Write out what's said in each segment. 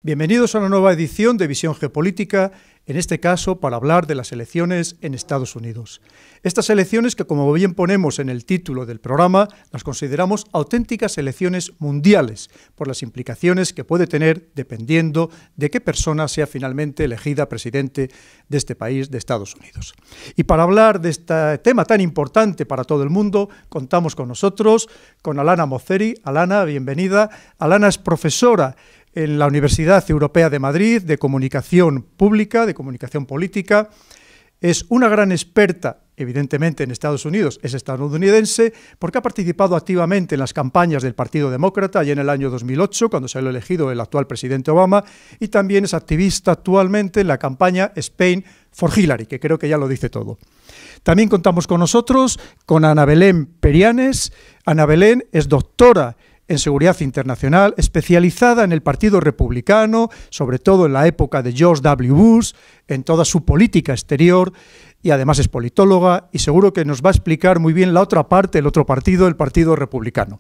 Bienvenidos a una nueva edición de Visión Geopolítica, en este caso para hablar de las elecciones en Estados Unidos. Estas elecciones que, como bien ponemos en el título del programa, las consideramos auténticas elecciones mundiales, por las implicaciones que puede tener dependiendo de qué persona sea finalmente elegida presidente de este país, de Estados Unidos. Y para hablar de este tema tan importante para todo el mundo, contamos con nosotros, con Alana Mosseri. Alana, bienvenida. Alana es profesora en la Universidad Europea de Madrid de Comunicación Pública, de Comunicación Política. Es una gran experta, evidentemente, en Estados Unidos, es estadounidense, porque ha participado activamente en las campañas del Partido Demócrata allá en el año 2008, cuando salió elegido el actual presidente Obama, y también es activista actualmente en la campaña Spain for Hillary, que creo que ya lo dice todo. También contamos con nosotros con Ana Belén Perianes. Ana Belén es doctora en Seguridad Internacional, especializada en el Partido Republicano, sobre todo en la época de George W. Bush, en toda su política exterior, y además es politóloga, y seguro que nos va a explicar muy bien la otra parte, el otro partido, el Partido Republicano.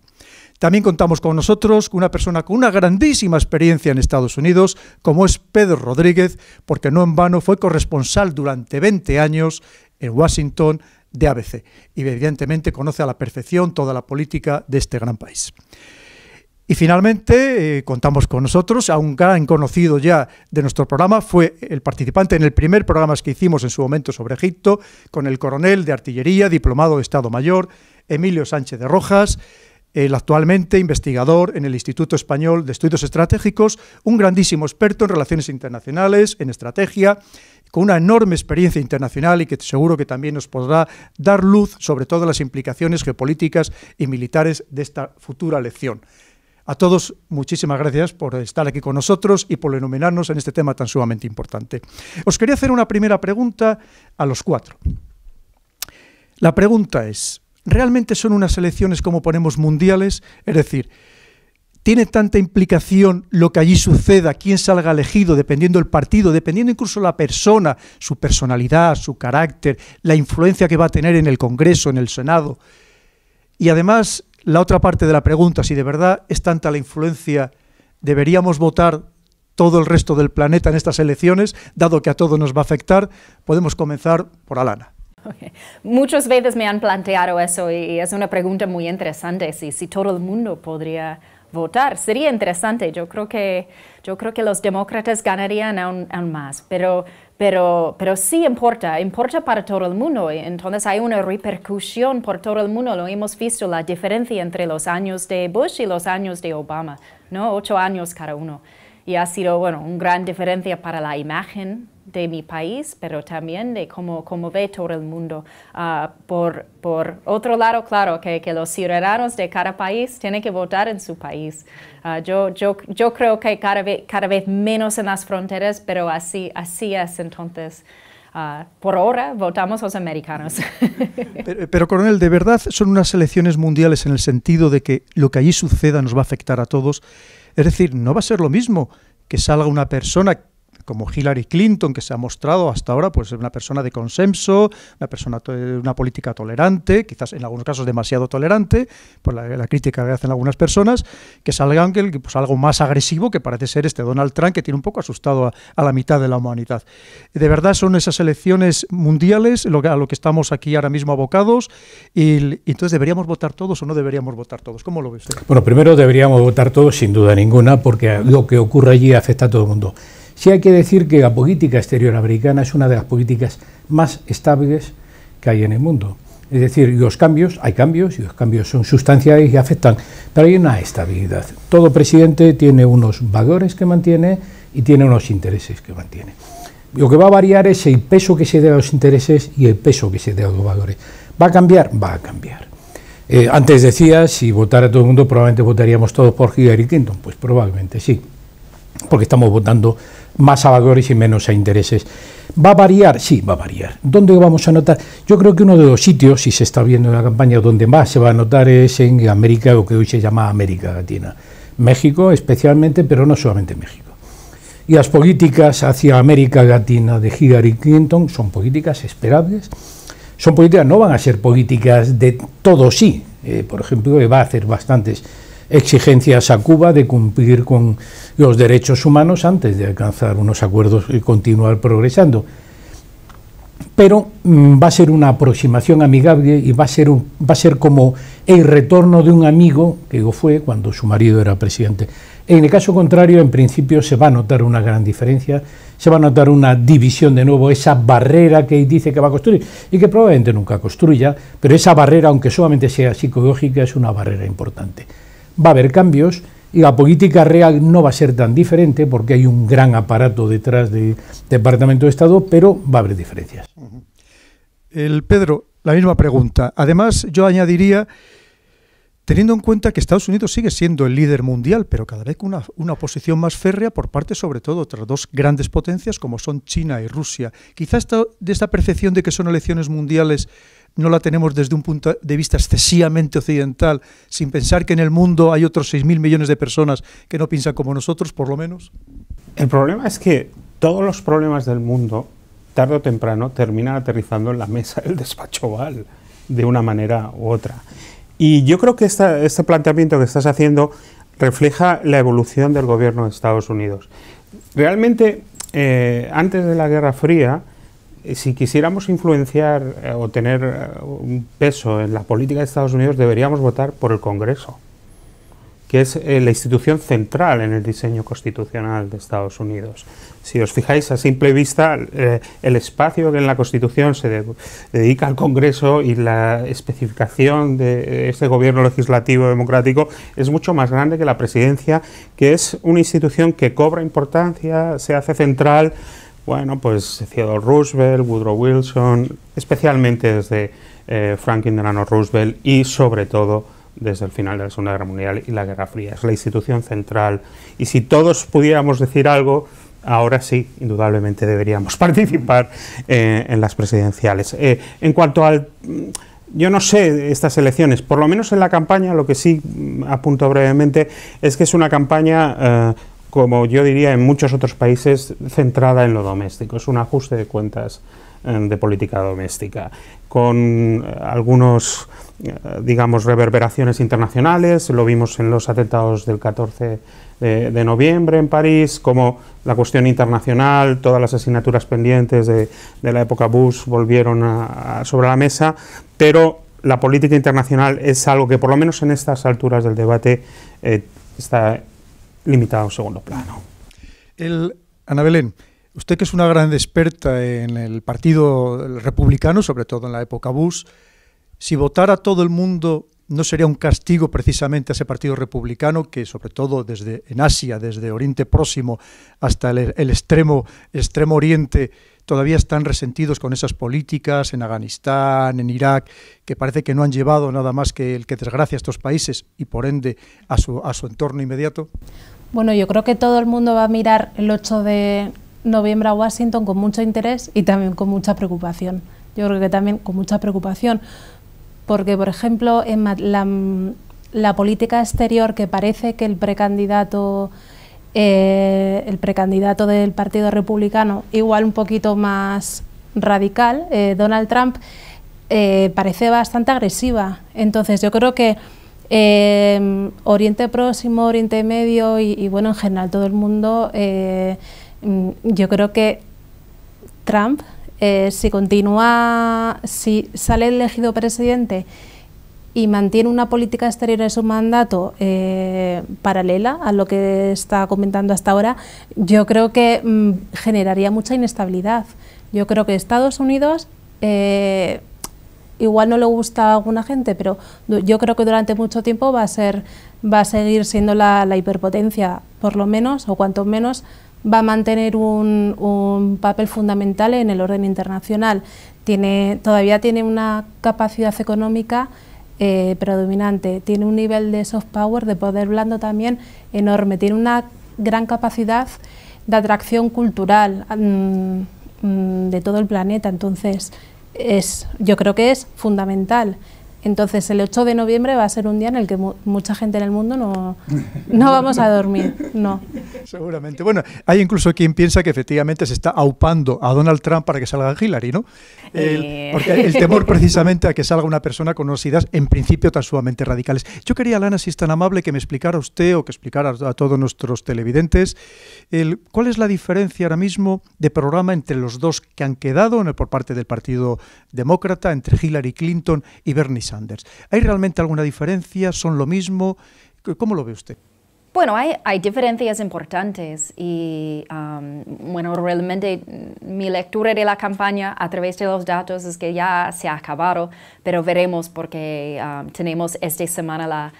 También contamos con nosotros con una persona con una grandísima experiencia en Estados Unidos, como es Pedro Rodríguez, porque no en vano fue corresponsal durante 20 años en Washington de ABC, y evidentemente conoce a la perfección toda la política de este gran país. Y finalmente contamos con nosotros a un gran conocido ya de nuestro programa, fue el participante en el primer programa que hicimos en su momento sobre Egipto, con el coronel de artillería, diplomado de Estado Mayor, Emilio Sánchez de Rojas, el actualmente investigador en el Instituto Español de Estudios Estratégicos, un grandísimo experto en relaciones internacionales, en estrategia, con una enorme experiencia internacional y que seguro que también nos podrá dar luz sobre todas las implicaciones geopolíticas y militares de esta futura elección. A todos, muchísimas gracias por estar aquí con nosotros y por iluminarnos en este tema tan sumamente importante. Os quería hacer una primera pregunta a los cuatro. La pregunta es, ¿realmente son unas elecciones, como ponemos, mundiales? Es decir, ¿tiene tanta implicación lo que allí suceda, quién salga elegido, dependiendo del partido, dependiendo incluso la persona, su personalidad, su carácter, la influencia que va a tener en el Congreso, en el Senado? Y además, la otra parte de la pregunta, si de verdad es tanta la influencia, ¿deberíamos votar todo el resto del planeta en estas elecciones, dado que a todos nos va a afectar? Podemos comenzar por Alana. Okay. Muchas veces me han planteado eso y es una pregunta muy interesante, si todo el mundo podría votar. Sería interesante, yo creo que los demócratas ganarían aún más, pero sí importa para todo el mundo, entonces hay una repercusión por todo el mundo. Lo hemos visto, la diferencia entre los años de Bush y los años de Obama, ¿no? 8 años cada uno. Y ha sido, bueno, una gran diferencia para la imagen de mi país, pero también de cómo ve todo el mundo. Por otro lado, claro, que los ciudadanos de cada país tienen que votar en su país. Yo creo que cada vez menos en las fronteras, pero así es, entonces, por ahora votamos los americanos. Pero, coronel, ¿de verdad son unas elecciones mundiales en el sentido de que lo que allí suceda nos va a afectar a todos? Es decir, no va a ser lo mismo que salga una persona como Hillary Clinton, que se ha mostrado hasta ahora pues una persona de consenso, una política tolerante, quizás en algunos casos demasiado tolerante, por la crítica que hacen algunas personas, que salga pues algo más agresivo, que parece ser Donald Trump, que tiene un poco asustado a la mitad de la humanidad. ¿De verdad son esas elecciones mundiales a lo que estamos aquí ahora mismo abocados? Y entonces, ¿deberíamos votar todos o no deberíamos votar todos? ¿Cómo lo ve usted? Bueno, primero deberíamos votar todos, sin duda ninguna, porque lo que ocurre allí afecta a todo el mundo. Sí hay que decir que la política exterior americana es una de las políticas más estables que hay en el mundo. Es decir, hay cambios y los cambios son sustanciales y afectan, pero hay una estabilidad. Todo presidente tiene unos valores que mantiene y tiene unos intereses que mantiene. Lo que va a variar es el peso que se dé a los intereses y el peso que se dé a los valores. ¿Va a cambiar? Va a cambiar. Antes decía, si votara todo el mundo, probablemente votaríamos todos por Hillary Clinton. Pues probablemente sí, porque estamos votando más a valores y menos a intereses. ¿Va a variar? Sí, va a variar. ¿Dónde vamos a notar? Yo creo que uno de los sitios, si se está viendo en la campaña, donde más se va a notar es en América, lo que hoy se llama América Latina. México especialmente, pero no solamente México. Y las políticas hacia América Latina de Hillary Clinton son políticas esperables, no van a ser políticas de todo sí. Por ejemplo, va a hacer bastantes exigencias a Cuba de cumplir con los derechos humanos antes de alcanzar unos acuerdos y continuar progresando. Pero va a ser una aproximación amigable y va a ser como el retorno de un amigo, que lo fue cuando su marido era presidente. En el caso contrario, en principio se va a notar una gran diferencia, se va a notar una división de nuevo, esa barrera que dice que va a construir y que probablemente nunca construya, pero esa barrera, aunque solamente sea psicológica, es una barrera importante. Va a haber cambios y la política real no va a ser tan diferente porque hay un gran aparato detrás del Departamento de Estado, pero va a haber diferencias. Pedro, la misma pregunta. Además, yo añadiría, teniendo en cuenta que Estados Unidos sigue siendo el líder mundial, pero cada vez con una oposición más férrea por parte, sobre todo, de otras dos grandes potencias como son China y Rusia. Quizá de esta percepción de que son elecciones mundiales no la tenemos desde un punto de vista excesivamente occidental, sin pensar que en el mundo hay otros 6.000 millones de personas que no piensan como nosotros, por lo menos. El problema es que todos los problemas del mundo, tarde o temprano, terminan aterrizando en la mesa del despacho Oval, de una manera u otra. Y yo creo que este planteamiento que estás haciendo refleja la evolución del gobierno de Estados Unidos. Realmente, antes de la Guerra Fría, si quisiéramos influenciar o tener un peso en la política de Estados Unidos, deberíamos votar por el Congreso, que es la institución central en el diseño constitucional de Estados Unidos. Si os fijáis a simple vista, el espacio que en la Constitución se dedica al Congreso y la especificación de este gobierno legislativo democrático es mucho más grande que la presidencia, que es una institución que cobra importancia, se hace central. Bueno, pues Theodore Roosevelt, Woodrow Wilson, especialmente desde Franklin Delano Roosevelt y sobre todo desde el final de la Segunda Guerra Mundial y la Guerra Fría. Es la institución central. Y si todos pudiéramos decir algo, ahora sí, indudablemente deberíamos participar en las presidenciales. En cuanto al... Yo no sé estas elecciones, por lo menos en la campaña, lo que sí apunto brevemente es que es una campaña... como yo diría en muchos otros países, centrada en lo doméstico. Es un ajuste de cuentas de política doméstica, con algunos, digamos, reverberaciones internacionales. Lo vimos en los atentados del 14 de noviembre en París, como la cuestión internacional, todas las asignaturas pendientes de la época Bush volvieron sobre la mesa, pero la política internacional es algo que, por lo menos en estas alturas del debate, está limitado a un segundo plano. Ana Belén, usted que es una gran experta en el Partido Republicano, sobre todo en la época Bush, si votara todo el mundo, ¿no sería un castigo precisamente a ese Partido Republicano que, sobre todo en Asia, desde Oriente Próximo hasta el extremo Oriente, todavía están resentidos con esas políticas en Afganistán, en Irak, que parece que no han llevado nada más que el que desgracia a estos países y por ende a su entorno inmediato? Bueno, yo creo que todo el mundo va a mirar el 8 de noviembre a Washington con mucho interés y también con mucha preocupación. Yo creo que también con mucha preocupación, porque, por ejemplo, en la política exterior, que parece que el precandidato del Partido Republicano, igual un poquito más radical, Donald Trump, parece bastante agresiva. Entonces yo creo que Oriente Próximo, Oriente Medio y bueno, en general todo el mundo, yo creo que Trump, si sale elegido presidente y mantiene una política exterior en su mandato paralela a lo que está comentando hasta ahora, yo creo que generaría mucha inestabilidad. Yo creo que Estados Unidos, igual no le gusta a alguna gente, pero yo creo que durante mucho tiempo va a seguir siendo la hiperpotencia, por lo menos, o cuanto menos, va a mantener un papel fundamental en el orden internacional. Todavía tiene una capacidad económica predominante, tiene un nivel de soft power, de poder blando también enorme, tiene una gran capacidad de atracción cultural de todo el planeta. Entonces yo creo que es fundamental. Entonces el 8 de noviembre va a ser un día en el que mucha gente en el mundo no vamos a dormir, no. Seguramente. Bueno, hay incluso quien piensa que efectivamente se está aupando a Donald Trump para que salga Hillary, ¿no? Porque el temor precisamente a que salga una persona con unas ideas en principio tan sumamente radicales. Yo quería, Lana, si es tan amable, que me explicara usted o que explicara a todos nuestros televidentes cuál es la diferencia ahora mismo de programa entre los dos que han quedado por parte del Partido Demócrata, entre Hillary Clinton y Bernie Sanders. ¿Hay realmente alguna diferencia? ¿Son lo mismo? ¿Cómo lo ve usted? Bueno, hay diferencias importantes y, bueno, realmente mi lectura de la campaña a través de los datos es que ya se ha acabado, pero veremos porque tenemos esta semana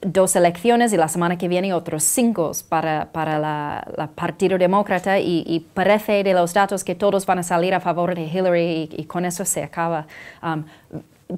2 elecciones y la semana que viene otros 5 para la Partido Demócrata y parece de los datos que todos van a salir a favor de Hillary y con eso se acaba.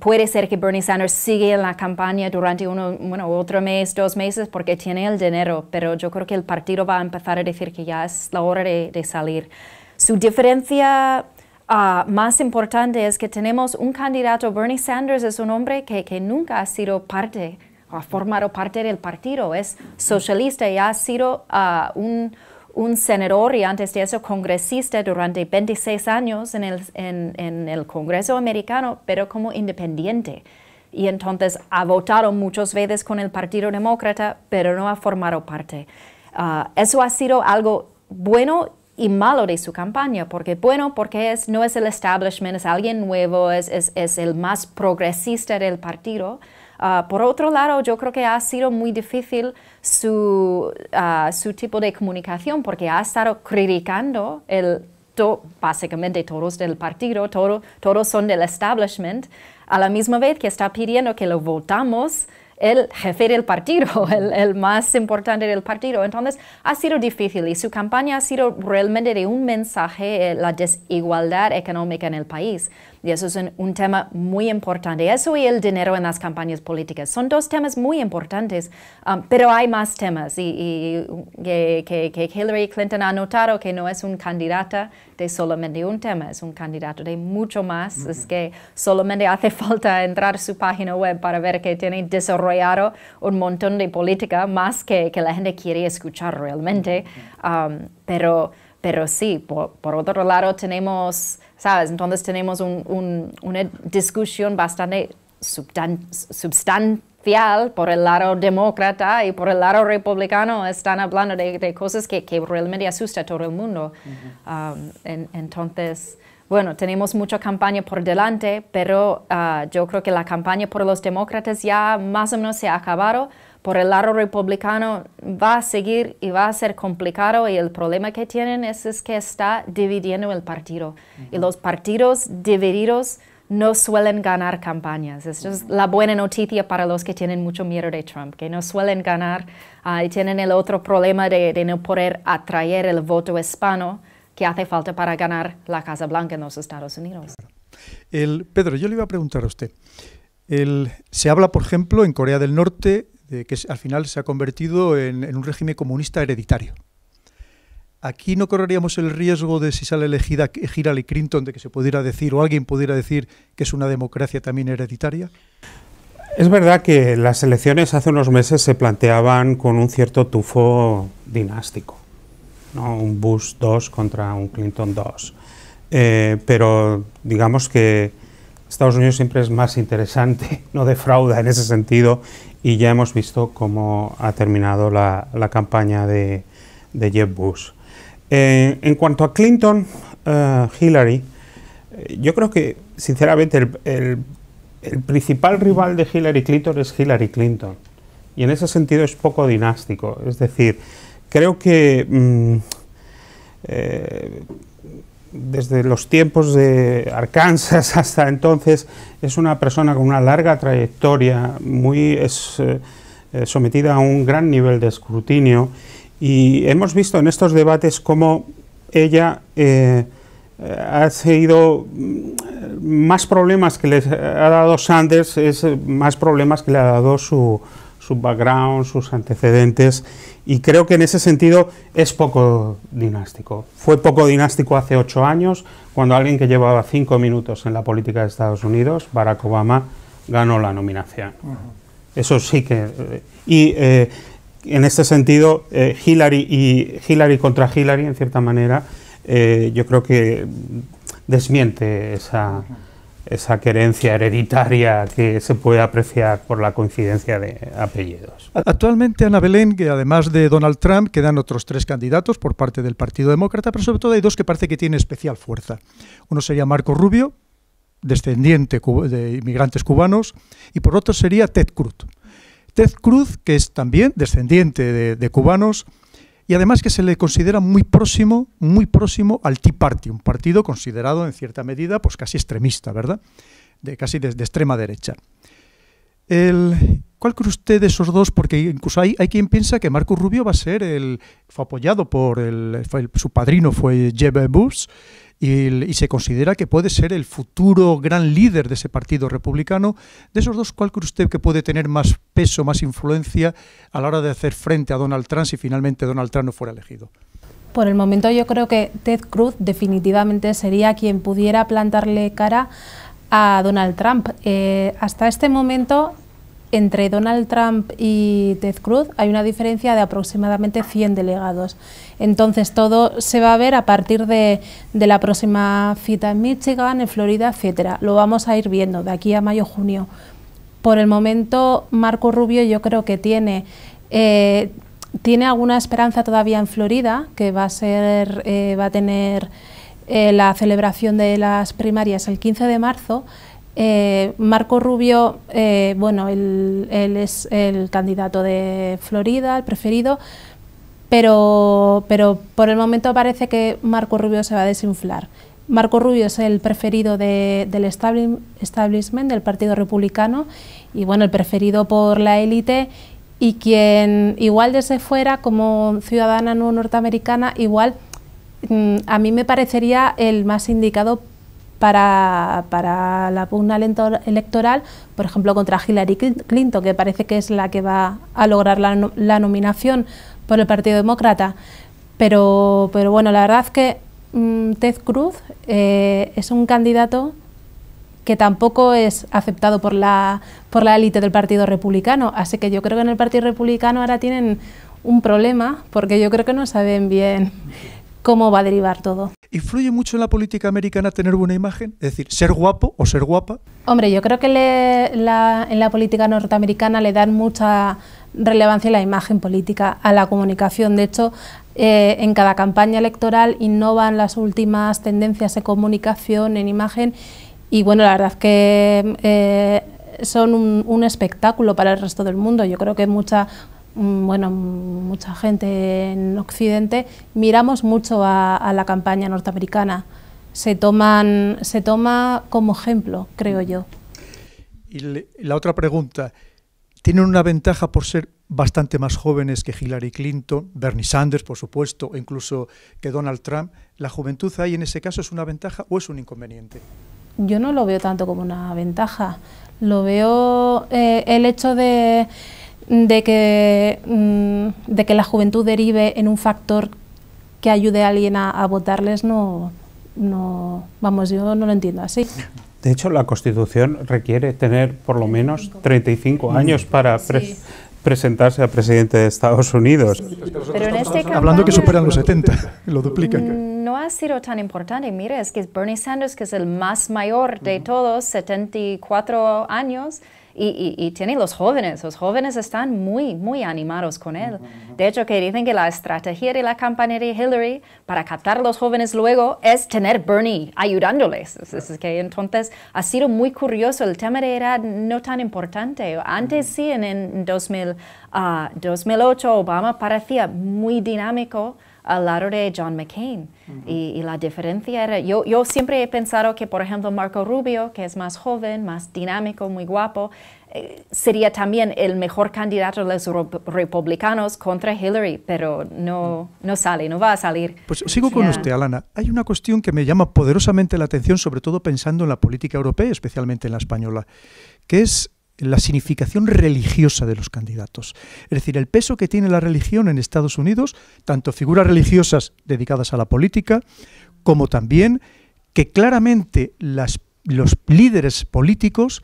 Puede ser que Bernie Sanders siga en la campaña durante otro mes, 2 meses porque tiene el dinero, pero yo creo que el partido va a empezar a decir que ya es la hora de salir. Su diferencia más importante es que tenemos un candidato. Bernie Sanders es un hombre que nunca ha sido parte ha formado parte del partido, es socialista y ha sido un senador y antes de eso congresista durante 26 años en el Congreso americano, pero como independiente. Y entonces ha votado muchas veces con el Partido Demócrata, pero no ha formado parte. Eso ha sido algo bueno y malo de su campaña, porque no es el establishment, es alguien nuevo, es el más progresista del partido. Por otro lado, yo creo que ha sido muy difícil su tipo de comunicación porque ha estado criticando básicamente todos del partido, todos son del establishment, a la misma vez que está pidiendo que lo votamos el jefe del partido, el más importante del partido. Entonces ha sido difícil y su campaña ha sido realmente de un mensaje, la desigualdad económica en el país. Y eso es un tema muy importante. Eso y el dinero en las campañas políticas son 2 temas muy importantes, pero hay más temas y que Hillary Clinton ha notado que no es un candidata de solamente un tema, es un candidato de mucho más. Es que solamente hace falta entrar a su página web para ver que tiene desarrollado un montón de política más que la gente quiere escuchar realmente. Pero sí, por otro lado tenemos, ¿sabes? Entonces tenemos una discusión bastante substancial por el lado demócrata y por el lado republicano. Están hablando de cosas que realmente asustan a todo el mundo. Entonces, bueno, tenemos mucha campaña por delante, pero yo creo que la campaña por los demócratas ya más o menos se ha acabado. Por el lado republicano va a seguir y va a ser complicado y el problema que tienen es que está dividiendo el partido. Y los partidos divididos no suelen ganar campañas. Esto es la buena noticia para los que tienen mucho miedo de Trump, que no suelen ganar y tienen el otro problema de no poder atraer el voto hispano que hace falta para ganar la Casa Blanca en los Estados Unidos. Pedro, yo le iba a preguntar a usted. Se habla, por ejemplo, en Corea del Norte, de que al final se ha convertido en un régimen comunista hereditario. ¿Aquí no correríamos el riesgo de, si sale elegida Hillary Clinton, de que se pudiera decir, o alguien pudiera decir, que es una democracia también hereditaria? Es verdad que las elecciones hace unos meses se planteaban con un cierto tufo dinástico, ¿no? Un Bush 2 contra un Clinton 2. Pero digamos que Estados Unidos siempre es más interesante, no defrauda en ese sentido, y ya hemos visto cómo ha terminado la campaña de Jeb Bush. En cuanto a Clinton, Hillary, yo creo que sinceramente el principal rival de Hillary Clinton es Hillary Clinton, y en ese sentido es poco dinástico. Es decir, creo que desde los tiempos de Arkansas hasta entonces es una persona con una larga trayectoria, sometida a un gran nivel de escrutinio, y hemos visto en estos debates cómo ella ha seguido más problemas que le ha dado Sanders, más problemas que le ha dado su background, sus antecedentes, y creo que en ese sentido es poco dinástico. Fue poco dinástico hace 8 años, cuando alguien que llevaba 5 minutos en la política de Estados Unidos, Barack Obama, ganó la nominación. Eso sí que... en este sentido, Hillary contra Hillary, en cierta manera, yo creo que desmiente esa querencia hereditaria que se puede apreciar por la coincidencia de apellidos. Actualmente, Ana Belén, que además de Donald Trump, quedan otros 3 candidatos por parte del Partido Demócrata, pero sobre todo hay 2 que parece que tienen especial fuerza. Uno sería Marco Rubio, descendiente de inmigrantes cubanos, y por otro sería Ted Cruz. Ted Cruz, que es también descendiente de cubanos, y además que se le considera muy próximo al Tea Party, un partido considerado en cierta medida pues casi extremista, ¿verdad? Casi de extrema derecha. ¿Cuál cree usted de esos 2? Porque incluso hay quien piensa que Marco Rubio fue apoyado por su padrino fue Jeb Bush, y se considera que puede ser el futuro gran líder de ese partido republicano. De esos 2, ¿cuál cree usted que puede tener más peso, más influencia a la hora de hacer frente a Donald Trump si finalmente Donald Trump no fuera elegido? Por el momento yo creo que Ted Cruz definitivamente sería quien pudiera plantarle cara a Donald Trump. Hasta este momento, entre Donald Trump y Ted Cruz hay una diferencia de aproximadamente 100 delegados. Entonces todo se va a ver a partir de la próxima cita en Michigan, en Florida, etcétera. Lo vamos a ir viendo de aquí a mayo-junio. Por el momento, Marco Rubio yo creo que tiene alguna esperanza todavía en Florida, que va a tener la celebración de las primarias el 15 de marzo. Marco Rubio, bueno, él es el candidato de Florida, el preferido, pero por el momento parece que Marco Rubio se va a desinflar. Marco Rubio es el preferido del establishment, del Partido Republicano, y bueno, el preferido por la élite, y quien igual desde fuera, como ciudadana no norteamericana, igual a mí me parecería el más indicado para la pugna electoral, por ejemplo, contra Hillary Clinton, que parece que es la que va a lograr la nominación por el Partido Demócrata. Pero bueno, la verdad es que Ted Cruz es un candidato que tampoco es aceptado por la élite del Partido Republicano, así que yo creo que en el Partido Republicano ahora tienen un problema, porque yo creo que no saben bien cómo va a derivar todo. ¿Influye mucho en la política americana tener buena imagen? Es decir, ser guapo o ser guapa. Hombre, yo creo que en la política norteamericana le dan mucha relevancia a la imagen política, a la comunicación. De hecho, en cada campaña electoral innovan las últimas tendencias de comunicación, en imagen, y bueno, la verdad es que son un espectáculo para el resto del mundo. Yo creo que mucha gente en Occidente miramos mucho a la campaña norteamericana. Se toma como ejemplo, creo yo. Y la otra pregunta, ¿tienen una ventaja por ser bastante más jóvenes que Hillary Clinton, Bernie Sanders, por supuesto, o incluso que Donald Trump? ¿La juventud ahí en ese caso es una ventaja o es un inconveniente? Yo no lo veo tanto como una ventaja. Lo veo el hecho de que la juventud derive en un factor que ayude a alguien a votarles, vamos, yo no lo entiendo así. De hecho, la Constitución requiere tener por lo menos 35 años para presentarse a presidente de Estados Unidos. Pero en este hablando que superan los 70, lo duplican. No ha sido tan importante. Mira, es que Bernie Sanders, que es el más mayor de todos, 74 años, y tiene los jóvenes están muy animados con él. De hecho, que dicen que la estrategia de la campaña de Hillary para captar a los jóvenes luego es tener Bernie ayudándoles. Es que entonces ha sido muy curioso. El tema de edad no tan importante. Antes sí, en 2008, Obama parecía muy dinámico al lado de John McCain. Y la diferencia era, yo siempre he pensado que, por ejemplo, Marco Rubio, que es más joven, más dinámico, muy guapo, sería también el mejor candidato de los republicanos contra Hillary, pero no va a salir. Pues sigo con usted, Alana. Hay una cuestión que me llama poderosamente la atención, sobre todo pensando en la política europea, especialmente en la española, que es la significación religiosa de los candidatos. Es decir, el peso que tiene la religión en Estados Unidos, tanto figuras religiosas dedicadas a la política, como también que claramente los líderes políticos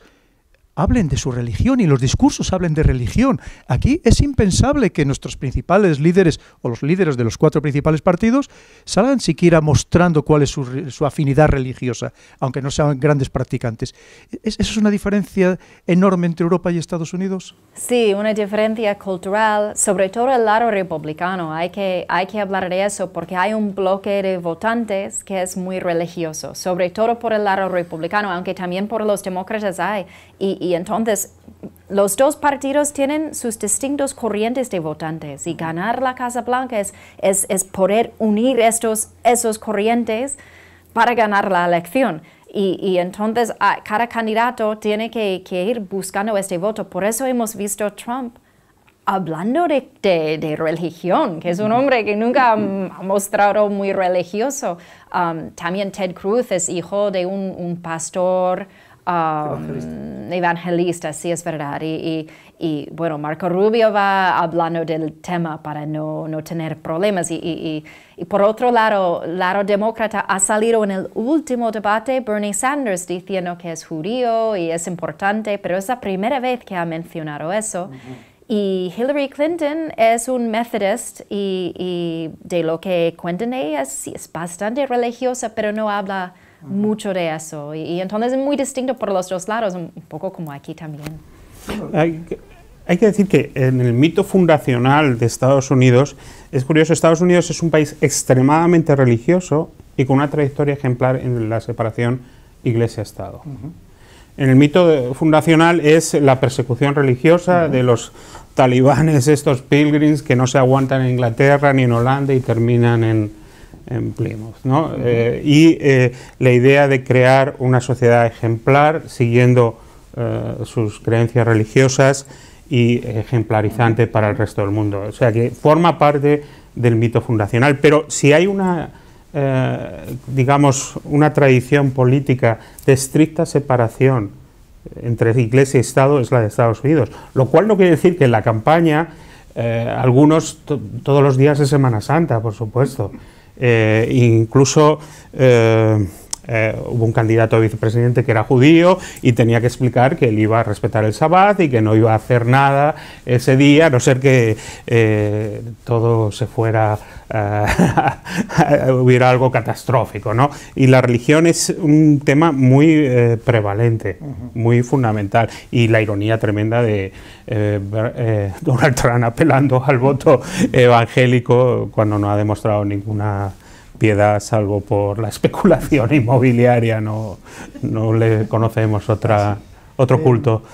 hablen de su religión y los discursos hablen de religión. Aquí es impensable que nuestros principales líderes o los líderes de los 4 principales partidos salgan siquiera mostrando cuál es su afinidad religiosa, aunque no sean grandes practicantes. ¿Eso es una diferencia enorme entre Europa y Estados Unidos? Sí, una diferencia cultural, sobre todo el lado republicano. Hay que hablar de eso porque hay un bloque de votantes que es muy religioso, sobre todo por el lado republicano, aunque también por los demócratas hay. Y entonces los 2 partidos tienen sus distintos corrientes de votantes y ganar la Casa Blanca es poder unir esos corrientes para ganar la elección. Y entonces cada candidato tiene que ir buscando este voto. Por eso hemos visto a Trump hablando de religión, que es un hombre que nunca ha mostrado muy religioso. También Ted Cruz es hijo de un pastor evangelista, sí, es verdad. Y bueno, Marco Rubio va hablando del tema para no tener problemas. Y por otro lado, el lado demócrata ha salido en el último debate Bernie Sanders diciendo que es judío y es importante, pero es la primera vez que ha mencionado eso. Y Hillary Clinton es un Methodist y de lo que cuentan ella, sí, es bastante religiosa, pero no habla mucho de eso. Y entonces es muy distinto por los 2 lados, un poco como aquí también. Hay que decir que en el mito fundacional de Estados Unidos, es curioso, Estados Unidos es un país extremadamente religioso y con una trayectoria ejemplar en la separación Iglesia-Estado. En el mito fundacional es la persecución religiosa de los talibanes, estos pilgrims que no se aguantan en Inglaterra ni en Holanda y terminan en Plymouth, ¿no? Y la idea de crear una sociedad ejemplar siguiendo sus creencias religiosas y ejemplarizante para el resto del mundo. O sea que forma parte del mito fundacional, pero si hay una, digamos, una tradición política de estricta separación entre Iglesia y Estado, es la de Estados Unidos, lo cual no quiere decir que en la campaña algunos todos los días de Semana Santa, por supuesto, incluso hubo un candidato a vicepresidente que era judío y tenía que explicar que él iba a respetar el Sabbat y que no iba a hacer nada ese día, a no ser que todo se fuera, hubiera algo catastrófico, ¿no? Y la religión es un tema muy prevalente, muy fundamental, y la ironía tremenda de Donald Trump apelando al voto evangélico cuando no ha demostrado ninguna piedad, salvo por la especulación inmobiliaria, no le conocemos otro culto.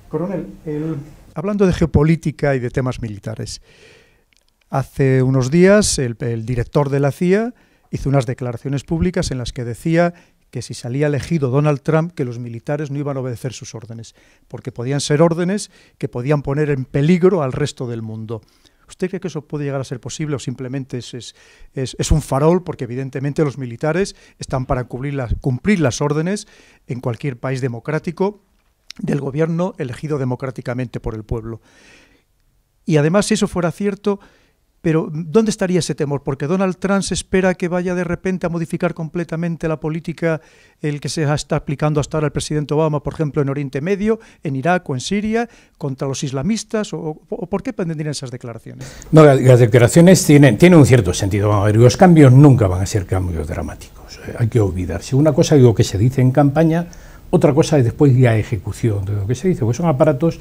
Coronel, hablando de geopolítica y de temas militares, hace unos días el director de la CIA hizo unas declaraciones públicas en las que decía que si salía elegido Donald Trump, que los militares no iban a obedecer sus órdenes, porque podían ser órdenes que podían poner en peligro al resto del mundo. ¿Usted cree que eso puede llegar a ser posible o simplemente es un farol? Porque evidentemente los militares están para cumplir las órdenes en cualquier país democrático del gobierno elegido democráticamente por el pueblo. Y además, si eso fuera cierto, pero ¿dónde estaría ese temor? Porque Donald Trump se espera que vaya de repente a modificar completamente la política el que se está aplicando hasta ahora el presidente Obama, por ejemplo, en Oriente Medio, en Irak o en Siria, contra los islamistas, o ¿por qué tendrían esas declaraciones? No, las declaraciones tienen un cierto sentido. Vamos a ver, los cambios nunca van a ser cambios dramáticos. Hay que olvidarse. Una cosa es lo que se dice en campaña, otra cosa es después la ejecución de lo que se dice, porque son aparatos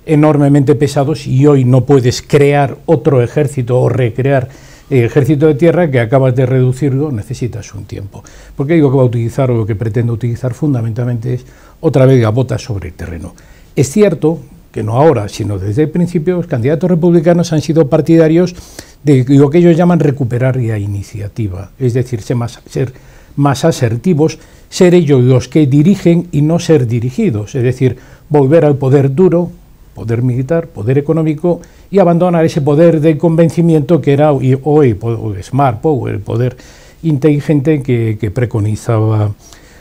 enormemente pesados y hoy no puedes crear otro ejército o recrear el ejército de tierra que acabas de reducirlo, necesitas un tiempo. Porque digo que va a utilizar o lo que pretende utilizar fundamentalmente es otra vez la bota sobre el terreno. Es cierto que no ahora, sino desde el principio, los candidatos republicanos han sido partidarios de lo que ellos llaman recuperar la iniciativa, es decir, ser más asertivos, ser ellos los que dirigen y no ser dirigidos, es decir, volver al poder duro, poder militar, poder económico, y abandonar ese poder de convencimiento que era hoy el smart power, el poder inteligente que preconizaba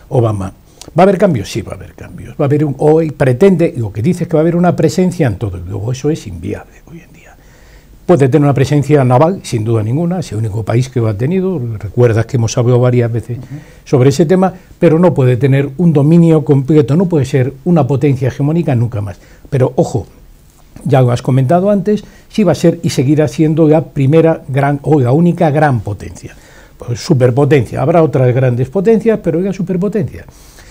Obama. ¿Va a haber cambios? Sí, va a haber cambios. Va a haber hoy pretende, lo que dice es que va a haber una presencia en todo, y luego eso es inviable hoy en día. Puede tener una presencia naval, sin duda ninguna, es el único país que lo ha tenido, recuerdas que hemos hablado varias veces sobre ese tema, pero no puede tener un dominio completo, no puede ser una potencia hegemónica nunca más. Pero ojo, ya lo has comentado antes, sí va a ser y seguirá siendo la primera gran o la única gran potencia. Pues superpotencia, habrá otras grandes potencias, pero la superpotencia.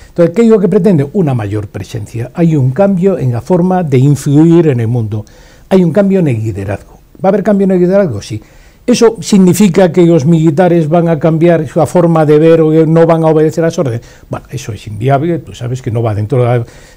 Entonces, ¿qué es lo que pretende? Una mayor presencia. Hay un cambio en la forma de influir en el mundo, hay un cambio en el liderazgo. ¿Va a haber cambio en el liderazgo? Sí. ¿Eso significa que los militares van a cambiar su forma de ver o no van a obedecer las órdenes? Bueno, eso es inviable, tú sabes que no va dentro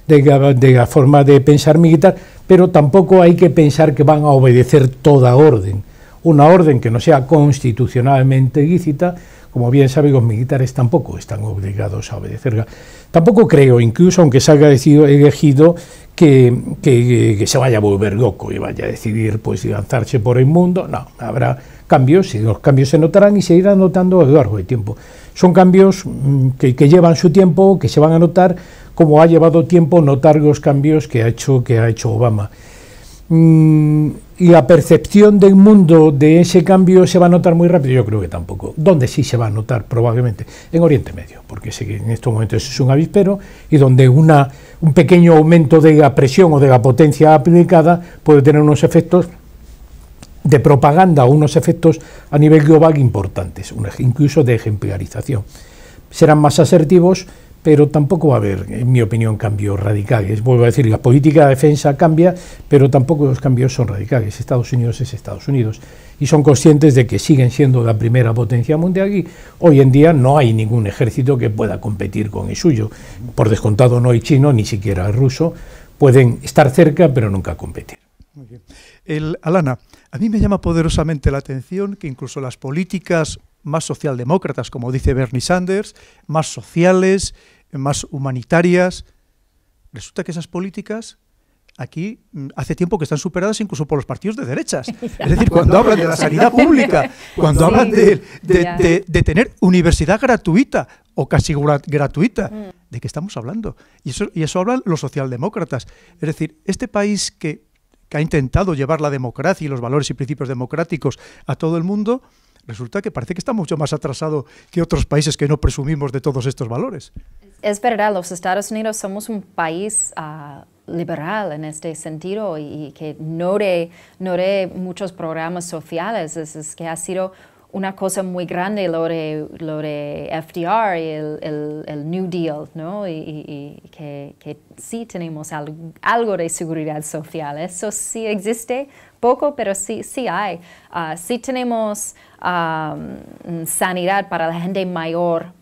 de la forma de pensar militar, pero tampoco hay que pensar que van a obedecer toda orden. Una orden que no sea constitucionalmente lícita, como bien saben, los militares tampoco están obligados a obedecerla. Tampoco creo, incluso aunque se haya elegido, que se vaya a volver loco y vaya a decidir pues lanzarse por el mundo. No, habrá cambios y los cambios se notarán y se irán notando a lo largo del tiempo. Son cambios que llevan su tiempo, que se van a notar, como ha llevado tiempo notar los cambios que ha hecho Obama. ¿Y la percepción del mundo de ese cambio se va a notar muy rápido? Yo creo que tampoco. ¿Dónde sí se va a notar? Probablemente en Oriente Medio, porque sé que en estos momentos es un avispero y donde un pequeño aumento de la presión o de la potencia aplicada puede tener unos efectos de propaganda o unos efectos a nivel global importantes, incluso de ejemplarización. Serán más asertivos, pero tampoco va a haber, en mi opinión, cambios radicales. Vuelvo a decir, la política de defensa cambia, pero tampoco los cambios son radicales. Estados Unidos es Estados Unidos y son conscientes de que siguen siendo la primera potencia mundial y hoy en día no hay ningún ejército que pueda competir con el suyo. Por descontado no hay chino, ni siquiera el ruso. Pueden estar cerca, pero nunca competir. Muy bien. Alana, a mí me llama poderosamente la atención que incluso las políticas más socialdemócratas, como dice Bernie Sanders, más sociales, más humanitarias, resulta que esas políticas aquí hace tiempo que están superadas incluso por los partidos de derechas. Es decir, cuando hablan de la sanidad pública, cuando hablan de tener universidad gratuita o casi gratuita, ¿de qué estamos hablando? Y eso hablan los socialdemócratas. Es decir, este país que ha intentado llevar la democracia y los valores y principios democráticos a todo el mundo, resulta que parece que está mucho más atrasado que otros países que no presumimos de todos estos valores. Es verdad, los Estados Unidos somos un país liberal en este sentido y que no de muchos programas sociales. Es que ha sido una cosa muy grande lo de FDR y el New Deal, ¿no? Y que sí tenemos algo de seguridad social. Eso sí existe, poco, pero sí hay. Sí tenemos sanidad para la gente mayor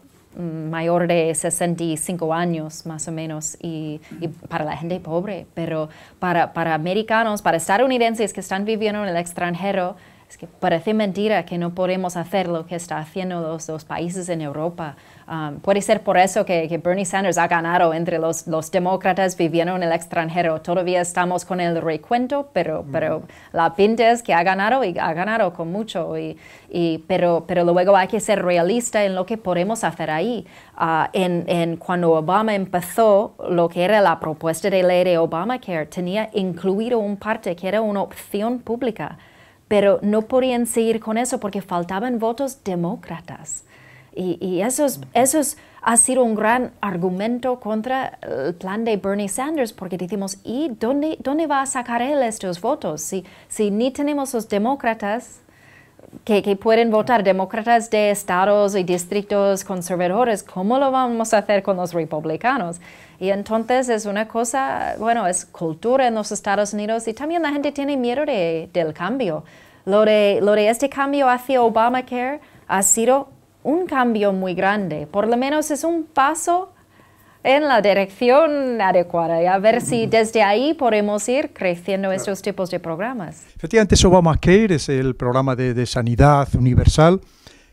de 65 años más o menos y para la gente pobre, pero para americanos, para estadounidenses que están viviendo en el extranjero, es que parece mentira que no podemos hacer lo que están haciendo los países en Europa. Puede ser por eso que Bernie Sanders ha ganado entre los demócratas viviendo en el extranjero. Todavía estamos con el recuento, pero la pinta es que ha ganado y ha ganado con mucho. Pero luego hay que ser realista en lo que podemos hacer ahí. Cuando Obama empezó, lo que era la propuesta de ley de Obamacare tenía incluido un parte que era una opción pública. Pero no podían seguir con eso porque faltaban votos demócratas. Y eso ha sido un gran argumento contra el plan de Bernie Sanders, porque decimos, ¿y dónde va a sacar él estos votos? Si ni tenemos los demócratas que pueden votar, demócratas de estados y distritos conservadores, ¿cómo lo vamos a hacer con los republicanos? Y entonces es una cosa, bueno, es cultura en los Estados Unidos y también la gente tiene miedo del cambio. Lo de este cambio hacia Obamacare ha sido un cambio muy grande. Por lo menos es un paso en la dirección adecuada y a ver si desde ahí podemos ir creciendo estos tipos de programas. Efectivamente, Obamacare es el programa de sanidad universal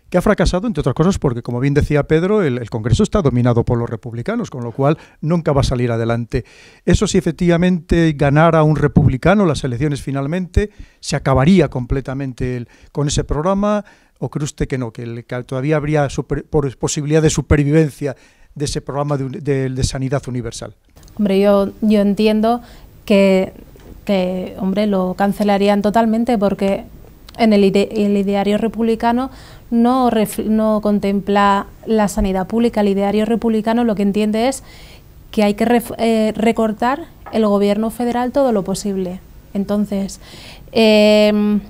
que ha fracasado, entre otras cosas, porque, como bien decía Pedro, el Congreso está dominado por los republicanos, con lo cual nunca va a salir adelante. Eso, si efectivamente ganara un republicano las elecciones finalmente, se acabaría completamente con ese programa, ¿o cree usted que no, que todavía habría posibilidad de supervivencia de ese programa de sanidad universal? Hombre, yo entiendo que hombre, lo cancelarían totalmente porque en el ideario republicano no contempla la sanidad pública. El ideario republicano lo que entiende es que hay que recortar el gobierno federal todo lo posible. Entonces, el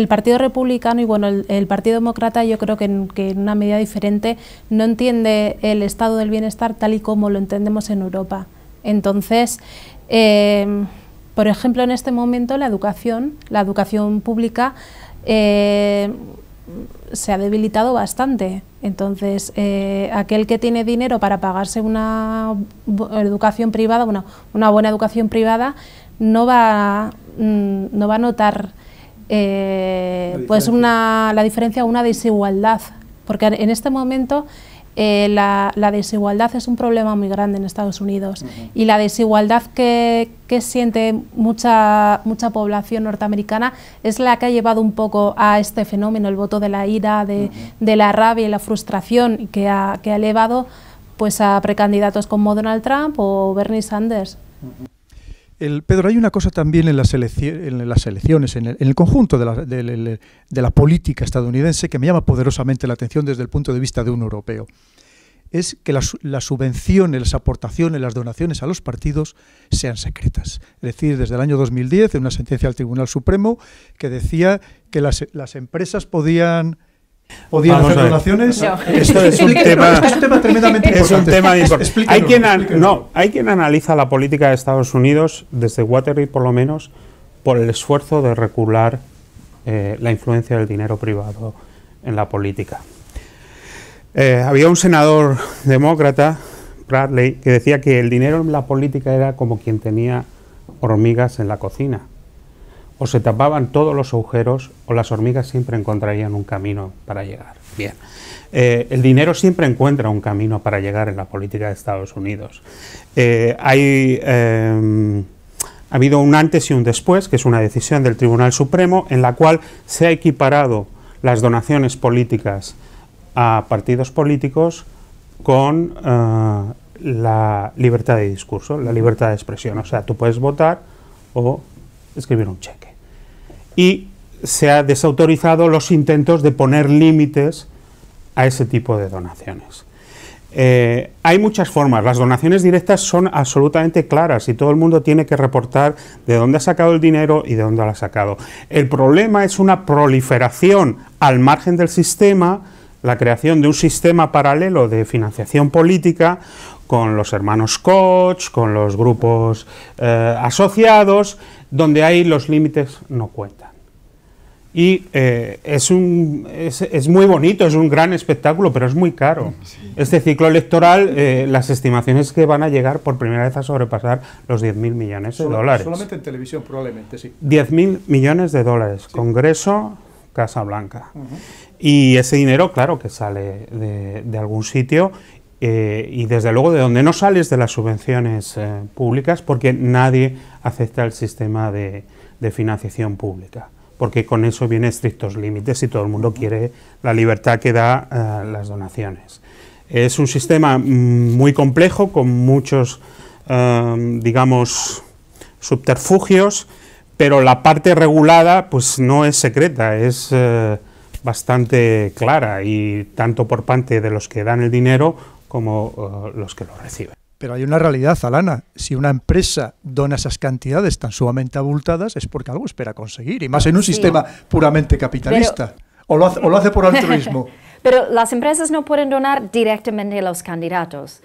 Partido Republicano y bueno, el Partido Demócrata, yo creo que en una medida diferente no entiende el estado del bienestar tal y como lo entendemos en Europa. Entonces, por ejemplo, en este momento la educación pública se ha debilitado bastante. Entonces, aquel que tiene dinero para pagarse una educación privada, una buena educación privada, no va a notar pues la diferencia, una desigualdad, porque en este momento la desigualdad es un problema muy grande en Estados Unidos, y la desigualdad que siente mucha población norteamericana es la que ha llevado un poco a este fenómeno, el voto de la ira, de la rabia y la frustración, que ha elevado pues a precandidatos como Donald Trump o Bernie Sanders. Pedro, hay una cosa también en las elecciones, en el conjunto de la política estadounidense, que me llama poderosamente la atención desde el punto de vista de un europeo. Es que las subvenciones, las aportaciones, las donaciones a los partidos sean secretas. Es decir, desde el año 2010, en una sentencia del Tribunal Supremo que decía que las empresas podían hacer donaciones. No. Esto es un tema tremendamente importante. Es un tema importante. Explíquenos. Hay quien analiza la política de Estados Unidos, desde Watergate por lo menos, por el esfuerzo de regular la influencia del dinero privado en la política. Había un senador demócrata, Bradley, que decía que el dinero en la política era como quien tenía hormigas en la cocina. O se tapaban todos los agujeros o las hormigas siempre encontrarían un camino para llegar. Bien, el dinero siempre encuentra un camino para llegar en la política de Estados Unidos. Ha habido un antes y un después, que es una decisión del Tribunal Supremo, en la cual se ha equiparado las donaciones políticas a partidos políticos con la libertad de discurso, la libertad de expresión. O sea, tú puedes votar o escribir un cheque. Y se ha desautorizado los intentos de poner límites a ese tipo de donaciones. Hay muchas formas. Las donaciones directas son absolutamente claras y todo el mundo tiene que reportar de dónde ha sacado el dinero y de dónde lo ha sacado. El problema es una proliferación al margen del sistema, la creación de un sistema paralelo de financiación política con los hermanos Koch, con los grupos asociados, donde ahí los límites no cuentan. Y es muy bonito, es un gran espectáculo, pero es muy caro. Sí. Este ciclo electoral, las estimaciones que van a llegar por primera vez a sobrepasar los 10.000 millones de dólares. Solamente en televisión probablemente, sí. 10.000 millones de dólares, sí. Congreso, Casa Blanca. Y ese dinero, claro, que sale de algún sitio, y desde luego de donde no sales de las subvenciones públicas, porque nadie acepta el sistema de financiación pública, porque con eso vienen estrictos límites y todo el mundo quiere la libertad que da las donaciones. Es un sistema muy complejo, con muchos, digamos, subterfugios, pero la parte regulada pues no es secreta, es bastante clara, y tanto por parte de los que dan el dinero como los que lo reciben. Pero hay una realidad, Alana. Si una empresa dona esas cantidades tan sumamente abultadas es porque algo espera conseguir, y más en un sistema puramente capitalista. Pero, o lo hace por altruismo. Pero las empresas no pueden donar directamente a los candidatos.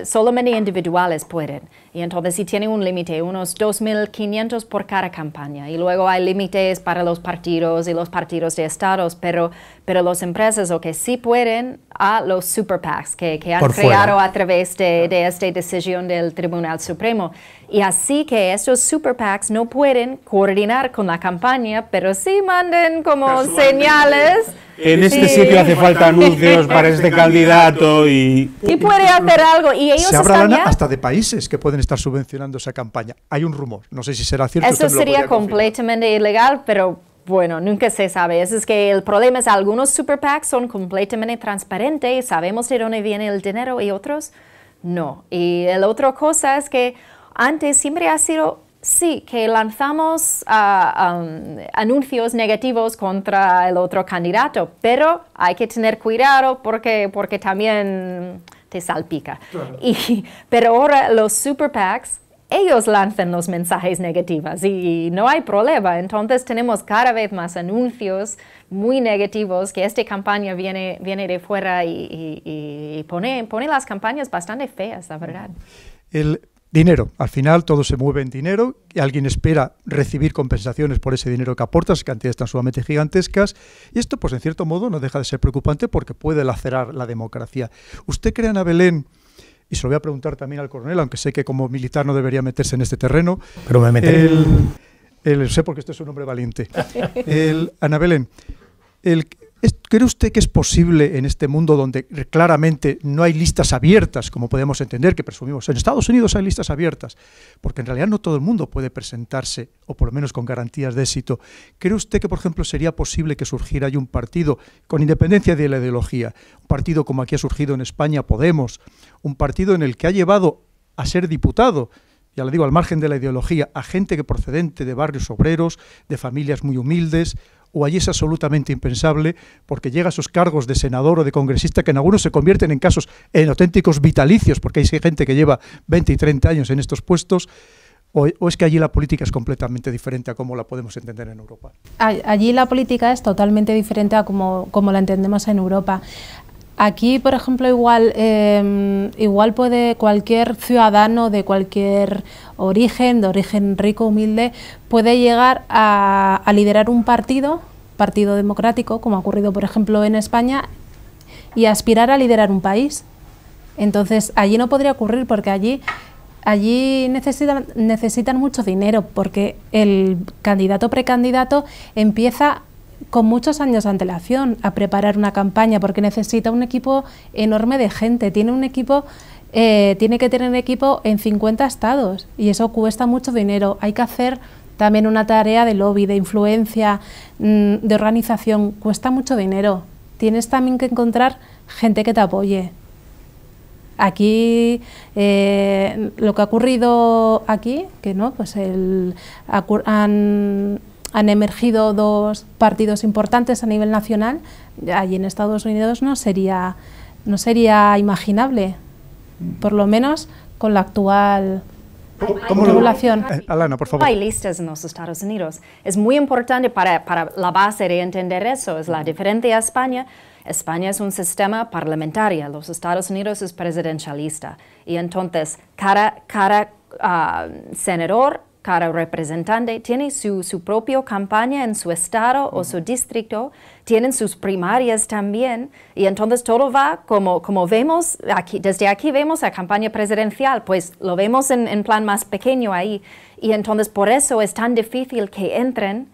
Solamente individuales pueden. Y entonces si tienen un límite, unos 2.500 por cada campaña. Y luego hay límites para los partidos y los partidos de estados, pero las empresas que sí pueden, a los super PACs que han creado a través de esta decisión del Tribunal Supremo. Y así que estos super PACs no pueden coordinar con la campaña, pero sí mandan como señales. En este sitio hace falta anuncios para este candidato y puede hacer algo. Y ellos se habla hasta de países que pueden estar subvencionando esa campaña. Hay un rumor, no sé si será cierto. Eso sería completamente ilegal, pero bueno, nunca se sabe. Es que el problema es que algunos super PACs son completamente transparentes, sabemos de dónde viene el dinero, y otros no. Y la otra cosa es que antes siempre ha sido Sí, que lanzamos anuncios negativos contra el otro candidato, pero hay que tener cuidado porque también te salpica. Claro. Pero ahora los super PACs, ellos lanzan los mensajes negativos y no hay problema. Entonces tenemos cada vez más anuncios muy negativos, que esta campaña viene de fuera y pone las campañas bastante feas, la verdad. El dinero, al final todo se mueve en dinero y alguien espera recibir compensaciones por ese dinero que aportas, cantidades tan sumamente gigantescas, y esto pues en cierto modo no deja de ser preocupante porque puede lacerar la democracia. ¿Usted cree, Ana Belén, y se lo voy a preguntar también al coronel, aunque sé que como militar no debería meterse en este terreno, pero me meteré. Sé porque usted es un hombre valiente. Ana Belén, ¿cree usted que es posible en este mundo donde claramente no hay listas abiertas, como podemos entender, que presumimos? En Estados Unidos hay listas abiertas, porque en realidad no todo el mundo puede presentarse, o por lo menos con garantías de éxito. ¿Cree usted que, por ejemplo, sería posible que surgiera un partido, con independencia de la ideología, un partido como aquí ha surgido en España Podemos, un partido en el que ha llevado a ser diputado, ya le digo, al margen de la ideología, a gente que procedente de barrios obreros, de familias muy humildes, o allí es absolutamente impensable porque llega a esos cargos de senador o de congresista que en algunos se convierten en casos en auténticos vitalicios porque hay gente que lleva 20 y 30 años en estos puestos, o es que allí la política es completamente diferente a cómo la podemos entender en Europa? Allí la política es totalmente diferente a como la entendemos en Europa. Aquí, por ejemplo, igual puede cualquier ciudadano de cualquier origen, de origen rico, humilde, puede llegar a liderar un partido democrático, como ha ocurrido, por ejemplo, en España, y aspirar a liderar un país. Entonces, allí no podría ocurrir porque allí necesitan mucho dinero, porque el candidato precandidato empieza con muchos años de antelación a preparar una campaña, porque necesita un equipo enorme de gente, tiene que tener equipo en 50 estados y eso cuesta mucho dinero. Hay que hacer también una tarea de lobby, de influencia, de organización, cuesta mucho dinero. Tienes también que encontrar gente que te apoye. Aquí, lo que ha ocurrido aquí, que no, pues han emergido dos partidos importantes a nivel nacional, allí en Estados Unidos no sería imaginable, por lo menos con la actual regulación. Alana, por favor. Hay listas en los Estados Unidos. Es muy importante para la base de entender eso, es la diferencia a España. España es un sistema parlamentario, los Estados Unidos es presidencialista, y entonces cada senador, cada representante tiene su propia campaña en su estado o su distrito, tienen sus primarias también, y entonces todo va como vemos, desde aquí vemos la campaña presidencial, pues lo vemos en plan más pequeño ahí, y entonces por eso es tan difícil que entren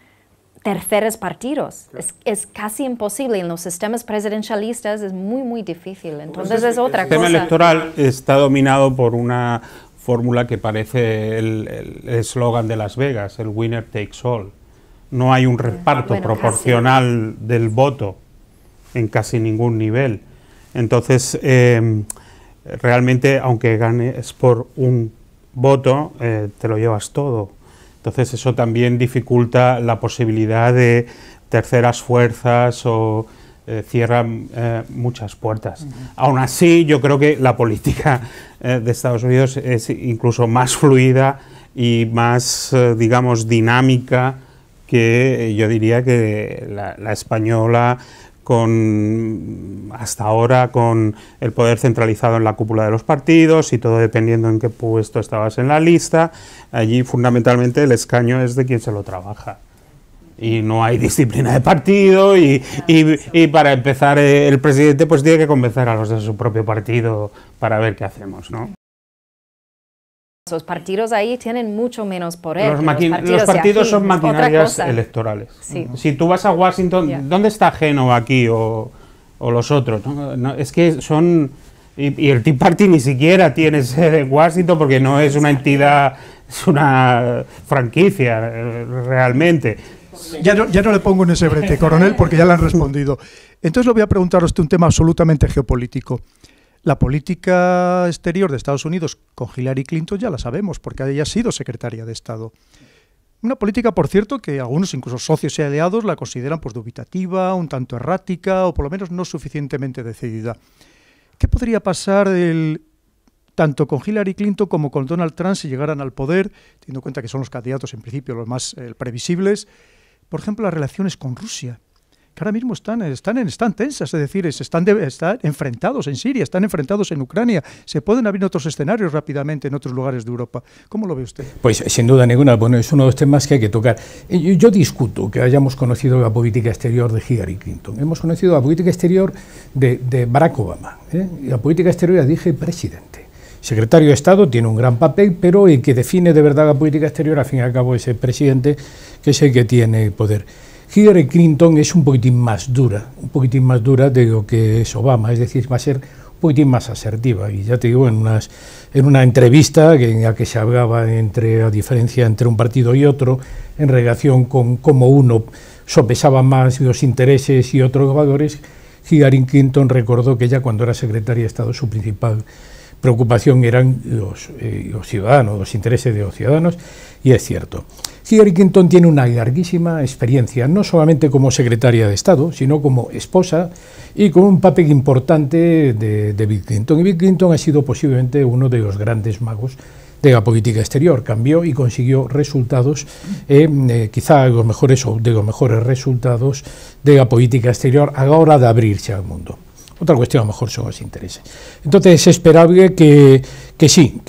terceros partidos. Es casi imposible, en los sistemas presidencialistas es muy difícil, entonces es otra cosa. El sistema electoral está dominado por una fórmula que parece el eslogan de Las Vegas, el winner takes all. No hay un reparto proporcional del voto en casi ningún nivel. Entonces, realmente, aunque ganes por un voto, te lo llevas todo. Entonces, eso también dificulta la posibilidad de terceras fuerzas o cierran muchas puertas. Aún así, yo creo que la política de Estados Unidos es incluso más fluida y más, digamos, dinámica que yo diría que la española, hasta ahora con el poder centralizado en la cúpula de los partidos y todo dependiendo en qué puesto estabas en la lista. Allí fundamentalmente el escaño es de quien se lo trabaja. Y no hay disciplina de partido y para empezar el presidente pues tiene que convencer a los de su propio partido para ver qué hacemos, ¿no? Los partidos ahí tienen mucho menos poder. Los partidos son maquinarias electorales. Sí. Si tú vas a Washington, ¿dónde está Génova aquí o los otros? No, es que son... Y el Tea Party ni siquiera tiene sede en Washington porque no es una entidad, es una franquicia realmente. Ya no le pongo en ese brete, coronel, porque ya le han respondido. Entonces le voy a preguntar a usted un tema absolutamente geopolítico. La política exterior de Estados Unidos con Hillary Clinton ya la sabemos, porque ella ha sido secretaria de Estado. Una política, por cierto, que algunos, incluso socios y aliados, la consideran pues dubitativa, un tanto errática o por lo menos no suficientemente decidida. ¿Qué podría pasar tanto con Hillary Clinton como con Donald Trump si llegaran al poder, teniendo en cuenta que son los candidatos en principio los más previsibles? Por ejemplo, las relaciones con Rusia, que ahora mismo están tensas, es decir, están enfrentados en Siria, están enfrentados en Ucrania, se pueden abrir otros escenarios rápidamente en otros lugares de Europa. ¿Cómo lo ve usted? Pues sin duda ninguna, bueno, es uno de los temas que hay que tocar. Yo discuto que hayamos conocido la política exterior de Hillary Clinton. Hemos conocido la política exterior de Barack Obama, y la política exterior, ya dije, presidente. Secretario de Estado tiene un gran papel, pero el que define de verdad la política exterior, al fin y al cabo, es el presidente, que es el que tiene poder. Hillary Clinton es un poquitín más dura de lo que es Obama, es decir, va a ser un poquitín más asertiva. Y ya te digo, en una entrevista en la que se hablaba entre la diferencia entre un partido y otro, en relación con cómo uno sopesaba más los intereses y otros valores, Hillary Clinton recordó que ella, cuando era secretaria de Estado, su principal preocupación eran los ciudadanos, los intereses de los ciudadanos, y es cierto. Hillary Clinton tiene una larguísima experiencia, no solamente como secretaria de Estado, sino como esposa y con un papel importante de Bill Clinton. Y Bill Clinton ha sido posiblemente uno de los grandes magos de la política exterior. Cambió y consiguió resultados, quizá de los mejores resultados de la política exterior a la hora de abrirse al mundo. Otra cuestión a lo mejor son los intereses. Entonces es esperable que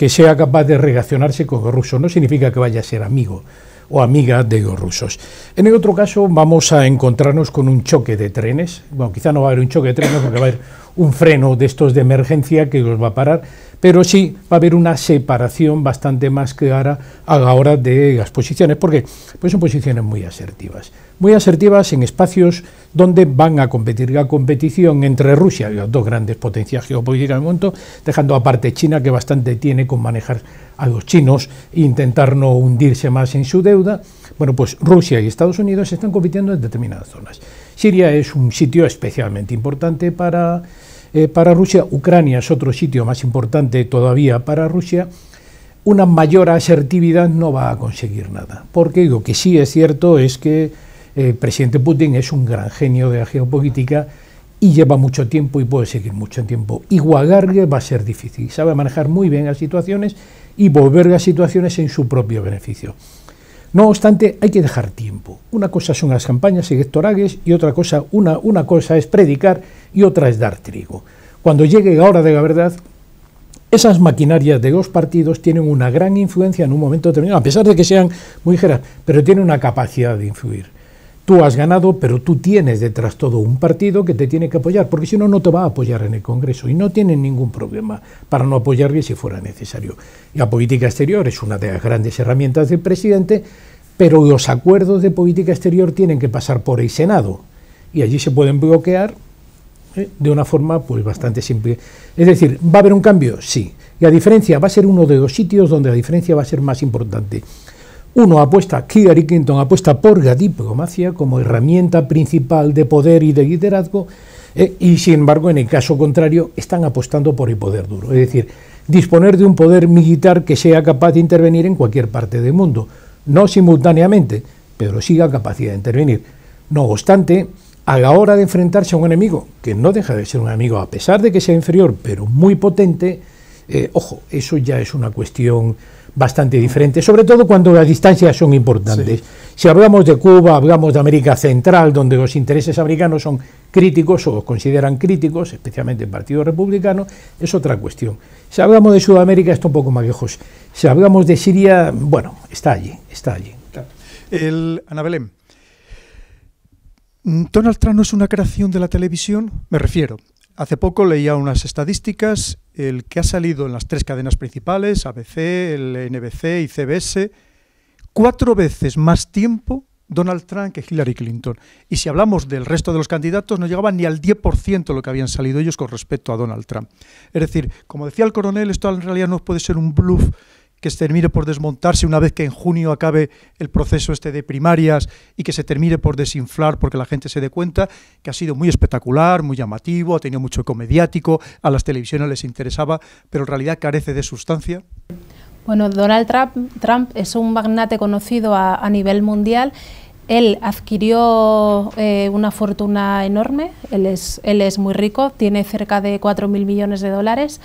sea capaz de relacionarse con los rusos. No significa que vaya a ser amigo o amiga de los rusos. En el otro caso vamos a encontrarnos con un choque de trenes. Bueno, quizá no va a haber un choque de trenes porque va a haber un freno de estos de emergencia que los va a parar, pero sí va a haber una separación bastante más clara a la hora de las posiciones. ¿Por qué? Pues son posiciones muy asertivas en espacios donde van a competir. La competición entre Rusia y las dos grandes potencias geopolíticas del mundo, dejando aparte China, que bastante tiene con manejar a los chinos e intentar no hundirse más en su deuda. Bueno, pues Rusia y Estados Unidos están compitiendo en determinadas zonas. Siria es un sitio especialmente importante para Rusia. Ucrania es otro sitio más importante todavía para Rusia. Una mayor asertividad no va a conseguir nada, porque lo que sí es cierto es que el presidente Putin es un gran genio de la geopolítica y lleva mucho tiempo y puede seguir mucho tiempo. Igualarle va a ser difícil, sabe manejar muy bien las situaciones y volver las situaciones en su propio beneficio. No obstante, hay que dejar tiempo. Una cosa son las campañas electorales y otra cosa, una cosa es predicar y otra es dar trigo. Cuando llegue la hora de la verdad, esas maquinarias de los partidos tienen una gran influencia en un momento determinado, a pesar de que sean muy ligeras, pero tienen una capacidad de influir. Tú has ganado, pero tú tienes detrás todo un partido que te tiene que apoyar, porque si no, no te va a apoyar en el Congreso, y no tienen ningún problema para no apoyarle si fuera necesario. La política exterior es una de las grandes herramientas del presidente, pero los acuerdos de política exterior tienen que pasar por el Senado, y allí se pueden bloquear de una forma pues bastante simple. Es decir, ¿va a haber un cambio? Sí. La diferencia va a ser uno de los sitios donde la diferencia va a ser más importante. Hillary Clinton apuesta por la diplomacia como herramienta principal de poder y de liderazgo, y sin embargo, en el caso contrario, están apostando por el poder duro, es decir, disponer de un poder militar que sea capaz de intervenir en cualquier parte del mundo, no simultáneamente, pero sí la capacidad de intervenir. No obstante, a la hora de enfrentarse a un enemigo, que no deja de ser un enemigo a pesar de que sea inferior, pero muy potente, ojo, eso ya es una cuestión bastante diferente, sobre todo cuando las distancias son importantes. Sí. Si hablamos de Cuba, hablamos de América Central, donde los intereses americanos son críticos o los consideran críticos, especialmente el Partido Republicano, es otra cuestión. Si hablamos de Sudamérica, está un poco más lejos. Si hablamos de Siria, bueno, está allí. Claro. Ana Belén, ¿Donald Trump no es una creación de la televisión? Me refiero. Hace poco leía unas estadísticas, el que ha salido en las 3 cadenas principales, ABC, el NBC y CBS, 4 veces más tiempo Donald Trump que Hillary Clinton. Y si hablamos del resto de los candidatos, no llegaban ni al 10% lo que habían salido ellos con respecto a Donald Trump. Es decir, como decía el coronel, esto en realidad no puede ser un bluff que se termine por desmontarse una vez que en junio acabe el proceso este de primarias y que se termine por desinflar porque la gente se dé cuenta que ha sido muy espectacular, muy llamativo, ha tenido mucho eco mediático, a las televisiones les interesaba, pero en realidad carece de sustancia? Bueno, Donald Trump es un magnate conocido a nivel mundial. Él adquirió una fortuna enorme, él es muy rico, tiene cerca de 4.000 millones de dólares.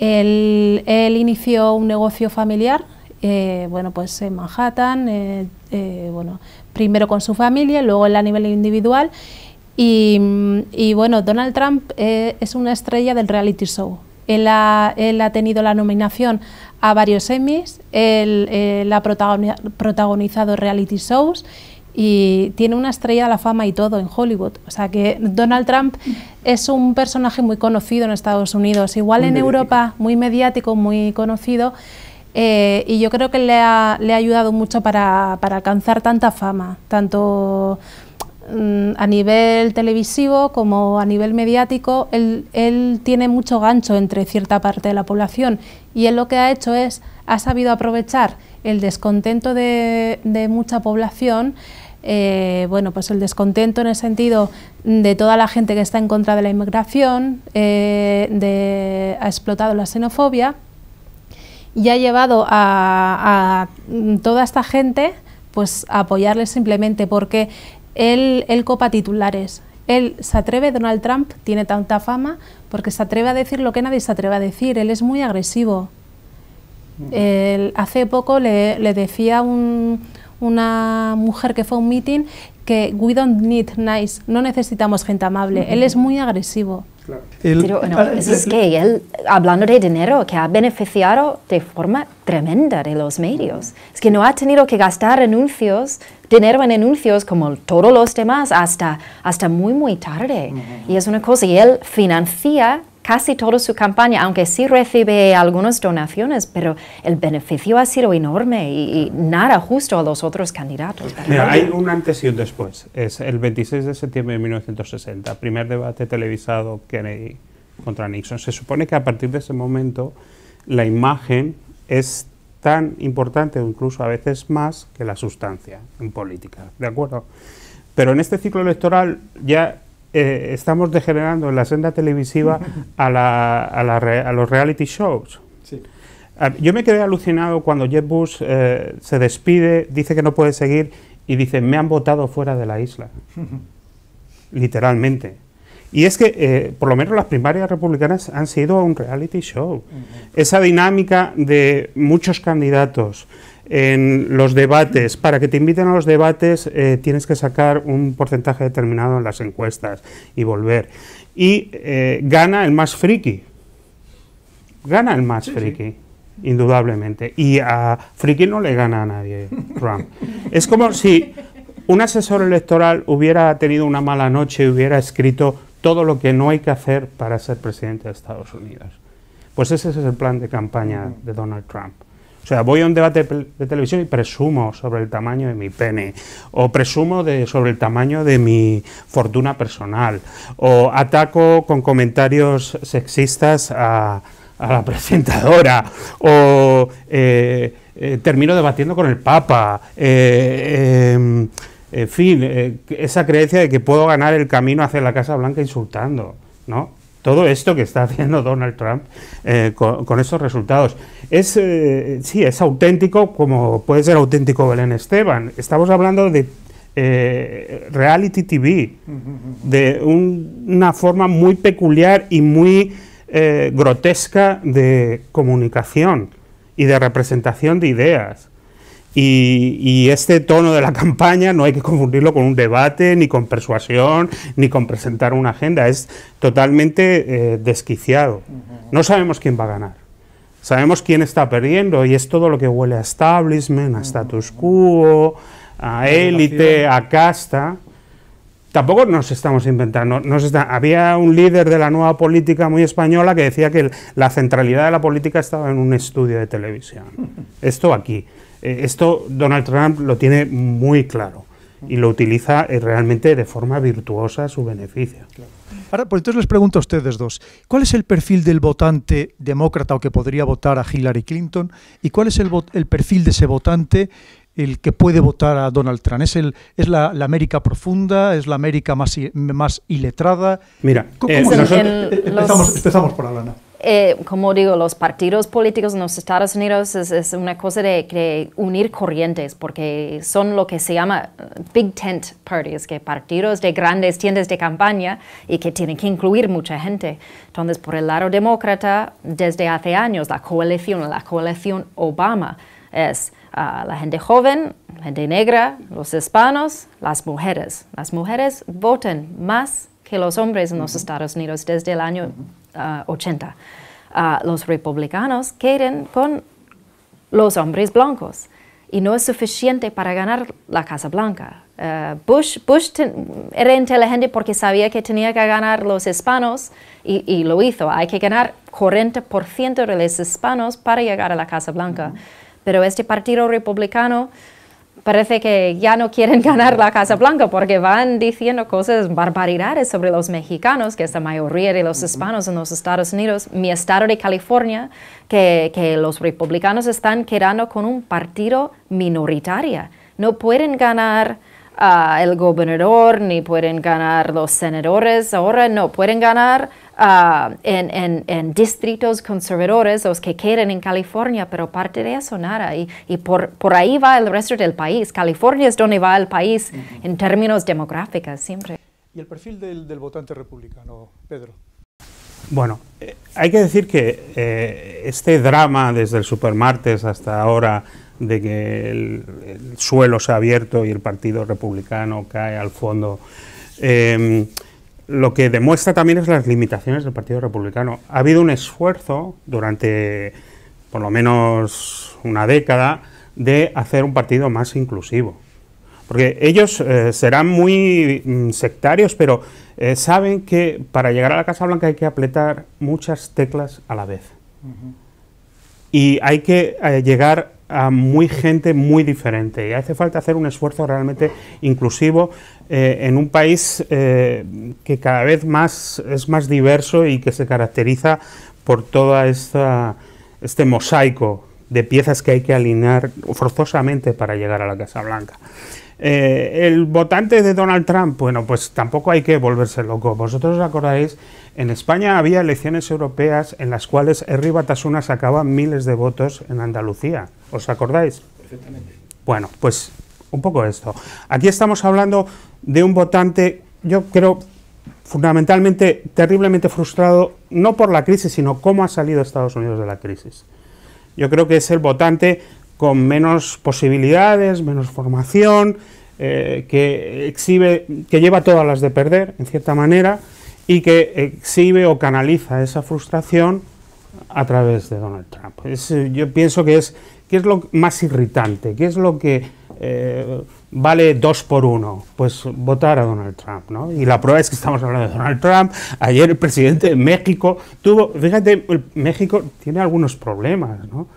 Él inició un negocio familiar, bueno, pues en Manhattan, bueno, primero con su familia, luego él a nivel individual. Y bueno, Donald Trump es una estrella del reality show. Él ha tenido la nominación a varios Emmys, él ha protagonizado reality shows y tiene una estrella de la fama y todo en Hollywood. O sea que Donald Trump es un personaje muy conocido en Estados Unidos, igual en Europa muy mediático, muy conocido, y yo creo que le ha ayudado mucho para alcanzar tanta fama, tanto a nivel televisivo como a nivel mediático. Él tiene mucho gancho entre cierta parte de la población y él lo que ha hecho ha sabido aprovechar el descontento de mucha población, bueno, pues el descontento en el sentido de toda la gente que está en contra de la inmigración, ha explotado la xenofobia y ha llevado a toda esta gente pues a apoyarle simplemente porque él copa titulares. Él se atreve, Donald Trump tiene tanta fama porque se atreve a decir lo que nadie se atreve a decir. Él es muy agresivo. Hace poco le decía una mujer que fue a un meeting que we don't need nice, no necesitamos gente amable. Él es muy agresivo. Claro. Pero no, es que él, hablando de dinero, que ha beneficiado de forma tremenda de los medios. Es que no ha tenido que gastar dinero en anuncios como todos los demás hasta muy, muy tarde. Y es una cosa, y él financia casi toda su campaña, aunque sí recibe algunas donaciones, pero el beneficio ha sido enorme y nada justo a los otros candidatos. Mira, hay un antes y un después. Es el 26 de septiembre de 1960, primer debate televisado Kennedy contra Nixon. Se supone que a partir de ese momento la imagen es tan importante o incluso a veces más que la sustancia en política, ¿de acuerdo? Pero en este ciclo electoral ya estamos degenerando en la senda televisiva a los reality shows. Sí. Yo me quedé alucinado cuando Jeb Bush se despide, dice que no puede seguir y dice, me han votado fuera de la isla. Literalmente. Y es que, por lo menos las primarias republicanas han sido un reality show. Esa dinámica de muchos candidatos en los debates, para que te inviten a los debates tienes que sacar un porcentaje determinado en las encuestas y volver. Y gana el más friki. Gana el más friki, indudablemente. Y a friki no le gana a nadie Trump. Es como si un asesor electoral hubiera tenido una mala noche y hubiera escrito todo lo que no hay que hacer para ser presidente de Estados Unidos. Pues ese es el plan de campaña de Donald Trump. O sea, voy a un debate de televisión y presumo sobre el tamaño de mi pene, o presumo sobre el tamaño de mi fortuna personal, o ataco con comentarios sexistas a la presentadora, o termino debatiendo con el Papa, en fin, esa creencia de que puedo ganar el camino hacia la Casa Blanca insultando, ¿no? Todo esto que está haciendo Donald Trump con estos resultados. Sí, es auténtico, como puede ser auténtico Belén Esteban. Estamos hablando de reality TV, de una forma muy peculiar y muy grotesca de comunicación y de representación de ideas. Y este tono de la campaña no hay que confundirlo con un debate, ni con persuasión, ni con presentar una agenda. Es totalmente desquiciado. No sabemos quién va a ganar. Sabemos quién está perdiendo y es todo lo que huele a establishment, a status quo, a élite, a casta. Tampoco nos estamos inventando. Había un líder de la nueva política muy española que decía que la centralidad de la política estaba en un estudio de televisión. Esto aquí. Esto Donald Trump lo tiene muy claro. y lo utiliza realmente de forma virtuosa a su beneficio. Claro. Ahora, pues entonces les pregunto a ustedes dos, ¿cuál es el perfil del votante demócrata o que podría votar a Hillary Clinton? ¿Y cuál es el perfil de ese votante, el que puede votar a Donald Trump? ¿Es la América profunda? ¿Es la América más iletrada? Mira, empezamos por Alana. Como digo, los partidos políticos en los Estados Unidos es una cosa de unir corrientes, porque son lo que se llama big tent parties, que partidos de grandes tiendas de campaña y que tienen que incluir mucha gente. Entonces, por el lado demócrata, desde hace años, la coalición Obama es la gente joven, la gente negra, los hispanos, las mujeres. Las mujeres votan más que los hombres en los Estados Unidos desde el año 80. Los republicanos quieren con los hombres blancos y no es suficiente para ganar la Casa Blanca. Bush era inteligente porque sabía que tenía que ganar los hispanos y lo hizo. Hay que ganar 40% de los hispanos para llegar a la Casa Blanca. Pero este partido republicano parece que ya no quieren ganar la Casa Blanca porque van diciendo cosas, barbaridades sobre los mexicanos, que es la mayoría de los hispanos en los Estados Unidos. Mi estado de California, que los republicanos están quedando con un partido minoritario. No pueden ganar el gobernador, ni pueden ganar los senadores ahora, no, pueden ganar en distritos conservadores, los que queden en California, pero aparte de eso, nada. Y por ahí va el resto del país. California es donde va el país en términos demográficos siempre. ¿Y el perfil del votante republicano, Pedro? Bueno, hay que decir que este drama desde el supermartes hasta ahora de que el suelo se ha abierto y el Partido Republicano cae al fondo, lo que demuestra también es las limitaciones del Partido Republicano. Ha habido un esfuerzo durante por lo menos una década de hacer un partido más inclusivo. Porque ellos serán muy sectarios, pero saben que para llegar a la Casa Blanca hay que apretar muchas teclas a la vez. Y hay que llegar a gente muy diferente. Y hace falta hacer un esfuerzo realmente inclusivo en un país que cada vez más es más diverso y que se caracteriza por toda este mosaico de piezas que hay que alinear forzosamente para llegar a la Casa Blanca. El votante de Donald Trump, bueno, pues tampoco hay que volverse loco. Vosotros os acordáis, en España había elecciones europeas en las cuales Herri Batasuna sacaba miles de votos en Andalucía. ¿Os acordáis? Perfectamente. Bueno, pues un poco esto. Aquí estamos hablando de un votante, yo creo, fundamentalmente, terriblemente frustrado, no por la crisis, sino cómo ha salido Estados Unidos de la crisis. Yo creo que es el votante con menos posibilidades, menos formación, que lleva todas las de perder, en cierta manera, y que exhibe o canaliza esa frustración a través de Donald Trump. Yo pienso que es lo más irritante, qué es lo que vale 2 por 1, pues votar a Donald Trump, ¿no? Y la prueba es que estamos hablando de Donald Trump. Ayer el presidente de México fíjate, México tiene algunos problemas, ¿no?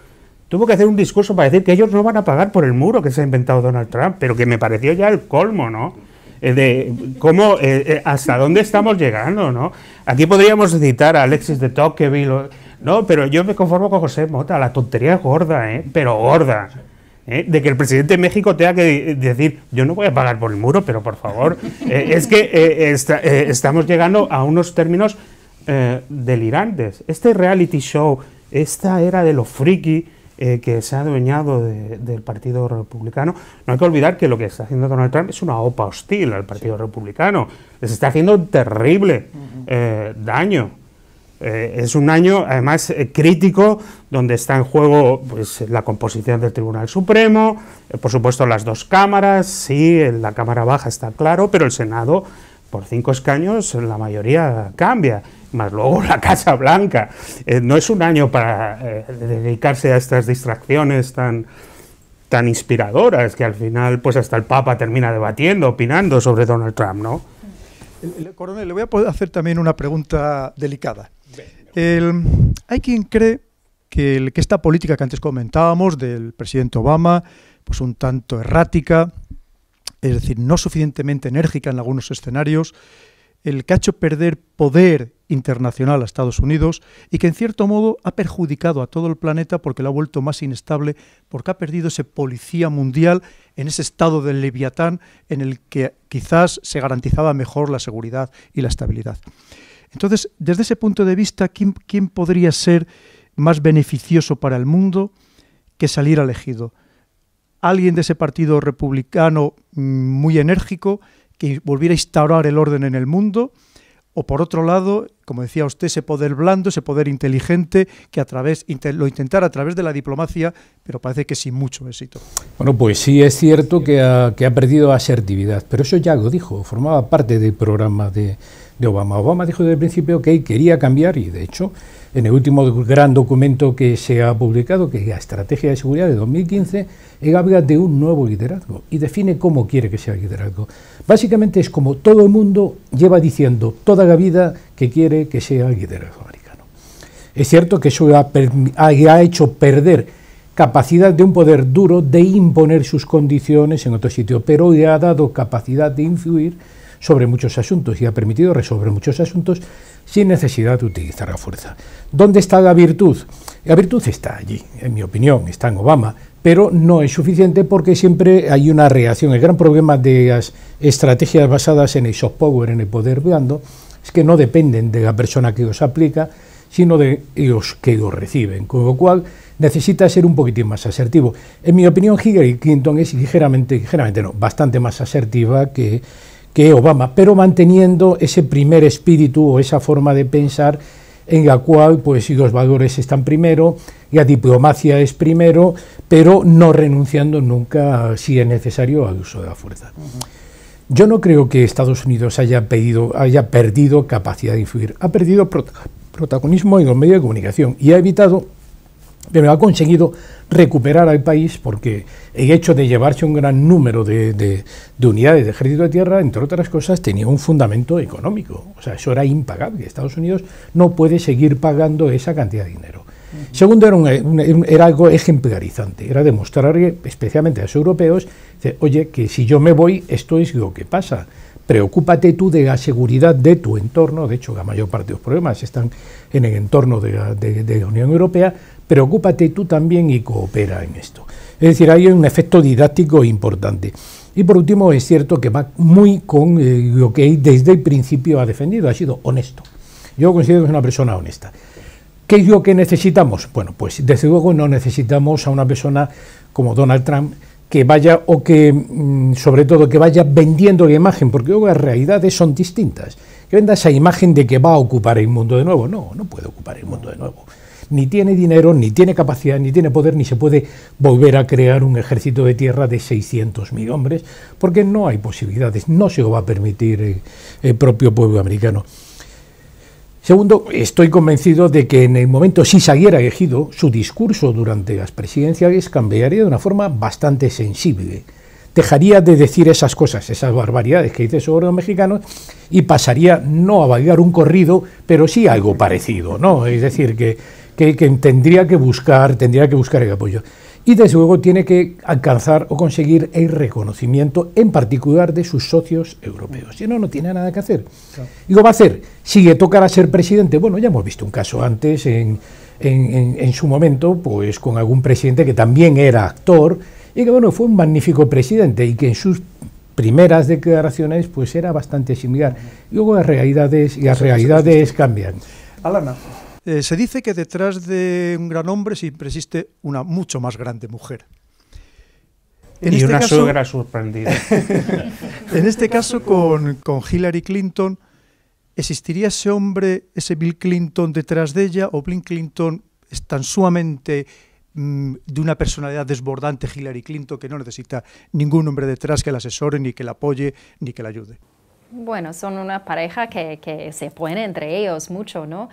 Tuvo que hacer un discurso para decir que ellos no van a pagar por el muro que se ha inventado Donald Trump, pero que me pareció ya el colmo, ¿no? De cómo, hasta dónde estamos llegando, ¿no? Aquí podríamos citar a Alexis de Tocqueville, no, pero yo me conformo con José Mota, la tontería es gorda, pero gorda. De que el presidente de México tenga que decir, yo no voy a pagar por el muro, pero por favor, es que estamos llegando a unos términos delirantes. Este reality show, esta era de lo friki, que se ha adueñado del Partido Republicano, no hay que olvidar que lo que está haciendo Donald Trump es una OPA hostil al Partido Republicano. Les está haciendo un terrible daño. Es un año, además, crítico, donde está en juego pues, la composición del Tribunal Supremo, por supuesto las 2 cámaras, sí, en la Cámara Baja está claro, pero el Senado, por 5 escaños, la mayoría cambia. Más luego la Casa Blanca. No es un año para dedicarse a estas distracciones tan inspiradoras que al final pues hasta el Papa termina debatiendo, opinando sobre Donald Trump, ¿no? Coronel, le voy a hacer también una pregunta delicada. Hay quien cree que esta política que antes comentábamos del presidente Obama, pues un tanto errática, es decir, no suficientemente enérgica en algunos escenarios, el que ha hecho perder poder internacional a Estados Unidos y que en cierto modo ha perjudicado a todo el planeta porque lo ha vuelto más inestable, porque ha perdido ese policía mundial en ese estado del Leviatán en el que quizás se garantizaba mejor la seguridad y la estabilidad. Entonces, desde ese punto de vista, ¿quién podría ser más beneficioso para el mundo que salir elegido? Alguien de ese partido republicano muy enérgico que volviera a instaurar el orden en el mundo, o por otro lado, como decía usted, ese poder blando, ese poder inteligente que lo intentara a través de la diplomacia, pero parece que sin mucho éxito. Bueno, pues sí es cierto que ha perdido asertividad, pero eso ya lo dijo, formaba parte del programa de Obama. Obama dijo desde el principio que quería cambiar y de hecho en el último gran documento que se ha publicado, que es la Estrategia de Seguridad de 2015, él habla de un nuevo liderazgo y define cómo quiere que sea el liderazgo. Básicamente es como todo el mundo lleva diciendo toda la vida que quiere que sea el liderazgo americano. Es cierto que eso ha hecho perder capacidad de un poder duro de imponer sus condiciones en otro sitio, pero le ha dado capacidad de influir sobre muchos asuntos y ha permitido resolver muchos asuntos sin necesidad de utilizar la fuerza. ¿Dónde está la virtud? La virtud está allí, en mi opinión, está en Obama, pero no es suficiente porque siempre hay una reacción. El gran problema de las estrategias basadas en el soft power, en el poder blando, es que no dependen de la persona que los aplica, sino de los que los reciben, con lo cual necesita ser un poquitín más asertivo. En mi opinión, Hillary Clinton es bastante más asertiva que Obama, pero manteniendo ese primer espíritu o esa forma de pensar en la cual pues los valores están primero, la diplomacia es primero, pero no renunciando nunca, si es necesario, al uso de la fuerza. Yo no creo que Estados Unidos haya perdido capacidad de influir, ha perdido protagonismo en los medios de comunicación y ha evitado, pero ha conseguido recuperar al país porque el hecho de llevarse un gran número de unidades de ejército de tierra, entre otras cosas, tenía un fundamento económico. O sea, eso era impagable. Estados Unidos no puede seguir pagando esa cantidad de dinero. Segundo, era algo ejemplarizante, era demostrarle, especialmente a los europeos, oye, que si yo me voy, esto es lo que pasa. Preocúpate tú de la seguridad de tu entorno, de hecho la mayor parte de los problemas están en el entorno de la Unión Europea, preocúpate tú también y coopera en esto. Es decir, hay un efecto didáctico importante. Y por último, es cierto que va muy con lo que desde el principio ha defendido, ha sido honesto. Yo considero que es una persona honesta. ¿Qué es lo que necesitamos? Bueno, pues desde luego no necesitamos a una persona como Donald Trump que vaya, o que sobre todo que vaya vendiendo la imagen, porque luego las realidades son distintas. Que venda esa imagen de que va a ocupar el mundo de nuevo. No, no puede ocupar el mundo de nuevo. Ni tiene dinero, ni tiene capacidad, ni tiene poder, ni se puede volver a crear un ejército de tierra de 600.000 hombres, porque no hay posibilidades, no se lo va a permitir el propio pueblo americano. Segundo, estoy convencido de que en el momento, si saliera elegido, su discurso durante las presidenciales cambiaría de una forma bastante sensible. Dejaría de decir esas cosas, esas barbaridades que dice sobre los mexicanos, y pasaría no a bailar un corrido, pero sí algo parecido, ¿no? Es decir, que tendría que buscar el apoyo. Y desde luego tiene que alcanzar o conseguir el reconocimiento, en particular de sus socios europeos. Si no, no tiene nada que hacer. Claro. Y lo va a hacer. Si le tocará ser presidente, bueno, ya hemos visto un caso antes, en su momento, pues con algún presidente que también era actor, y que bueno, fue un magnífico presidente, y que en sus primeras declaraciones pues era bastante similar. Y luego las realidades cambian. Alana. Se dice que detrás de un gran hombre siempre existe una mucho más grande mujer. Y una suegra sorprendida. En este caso, con Hillary Clinton, ¿existiría ese hombre, ese Bill Clinton detrás de ella? ¿O Bill Clinton es tan sumamente de una personalidad desbordante, Hillary Clinton, que no necesita ningún hombre detrás que la asesore, ni que la apoye, ni que la ayude? Bueno, son una pareja que se apoyan entre ellos mucho, ¿no?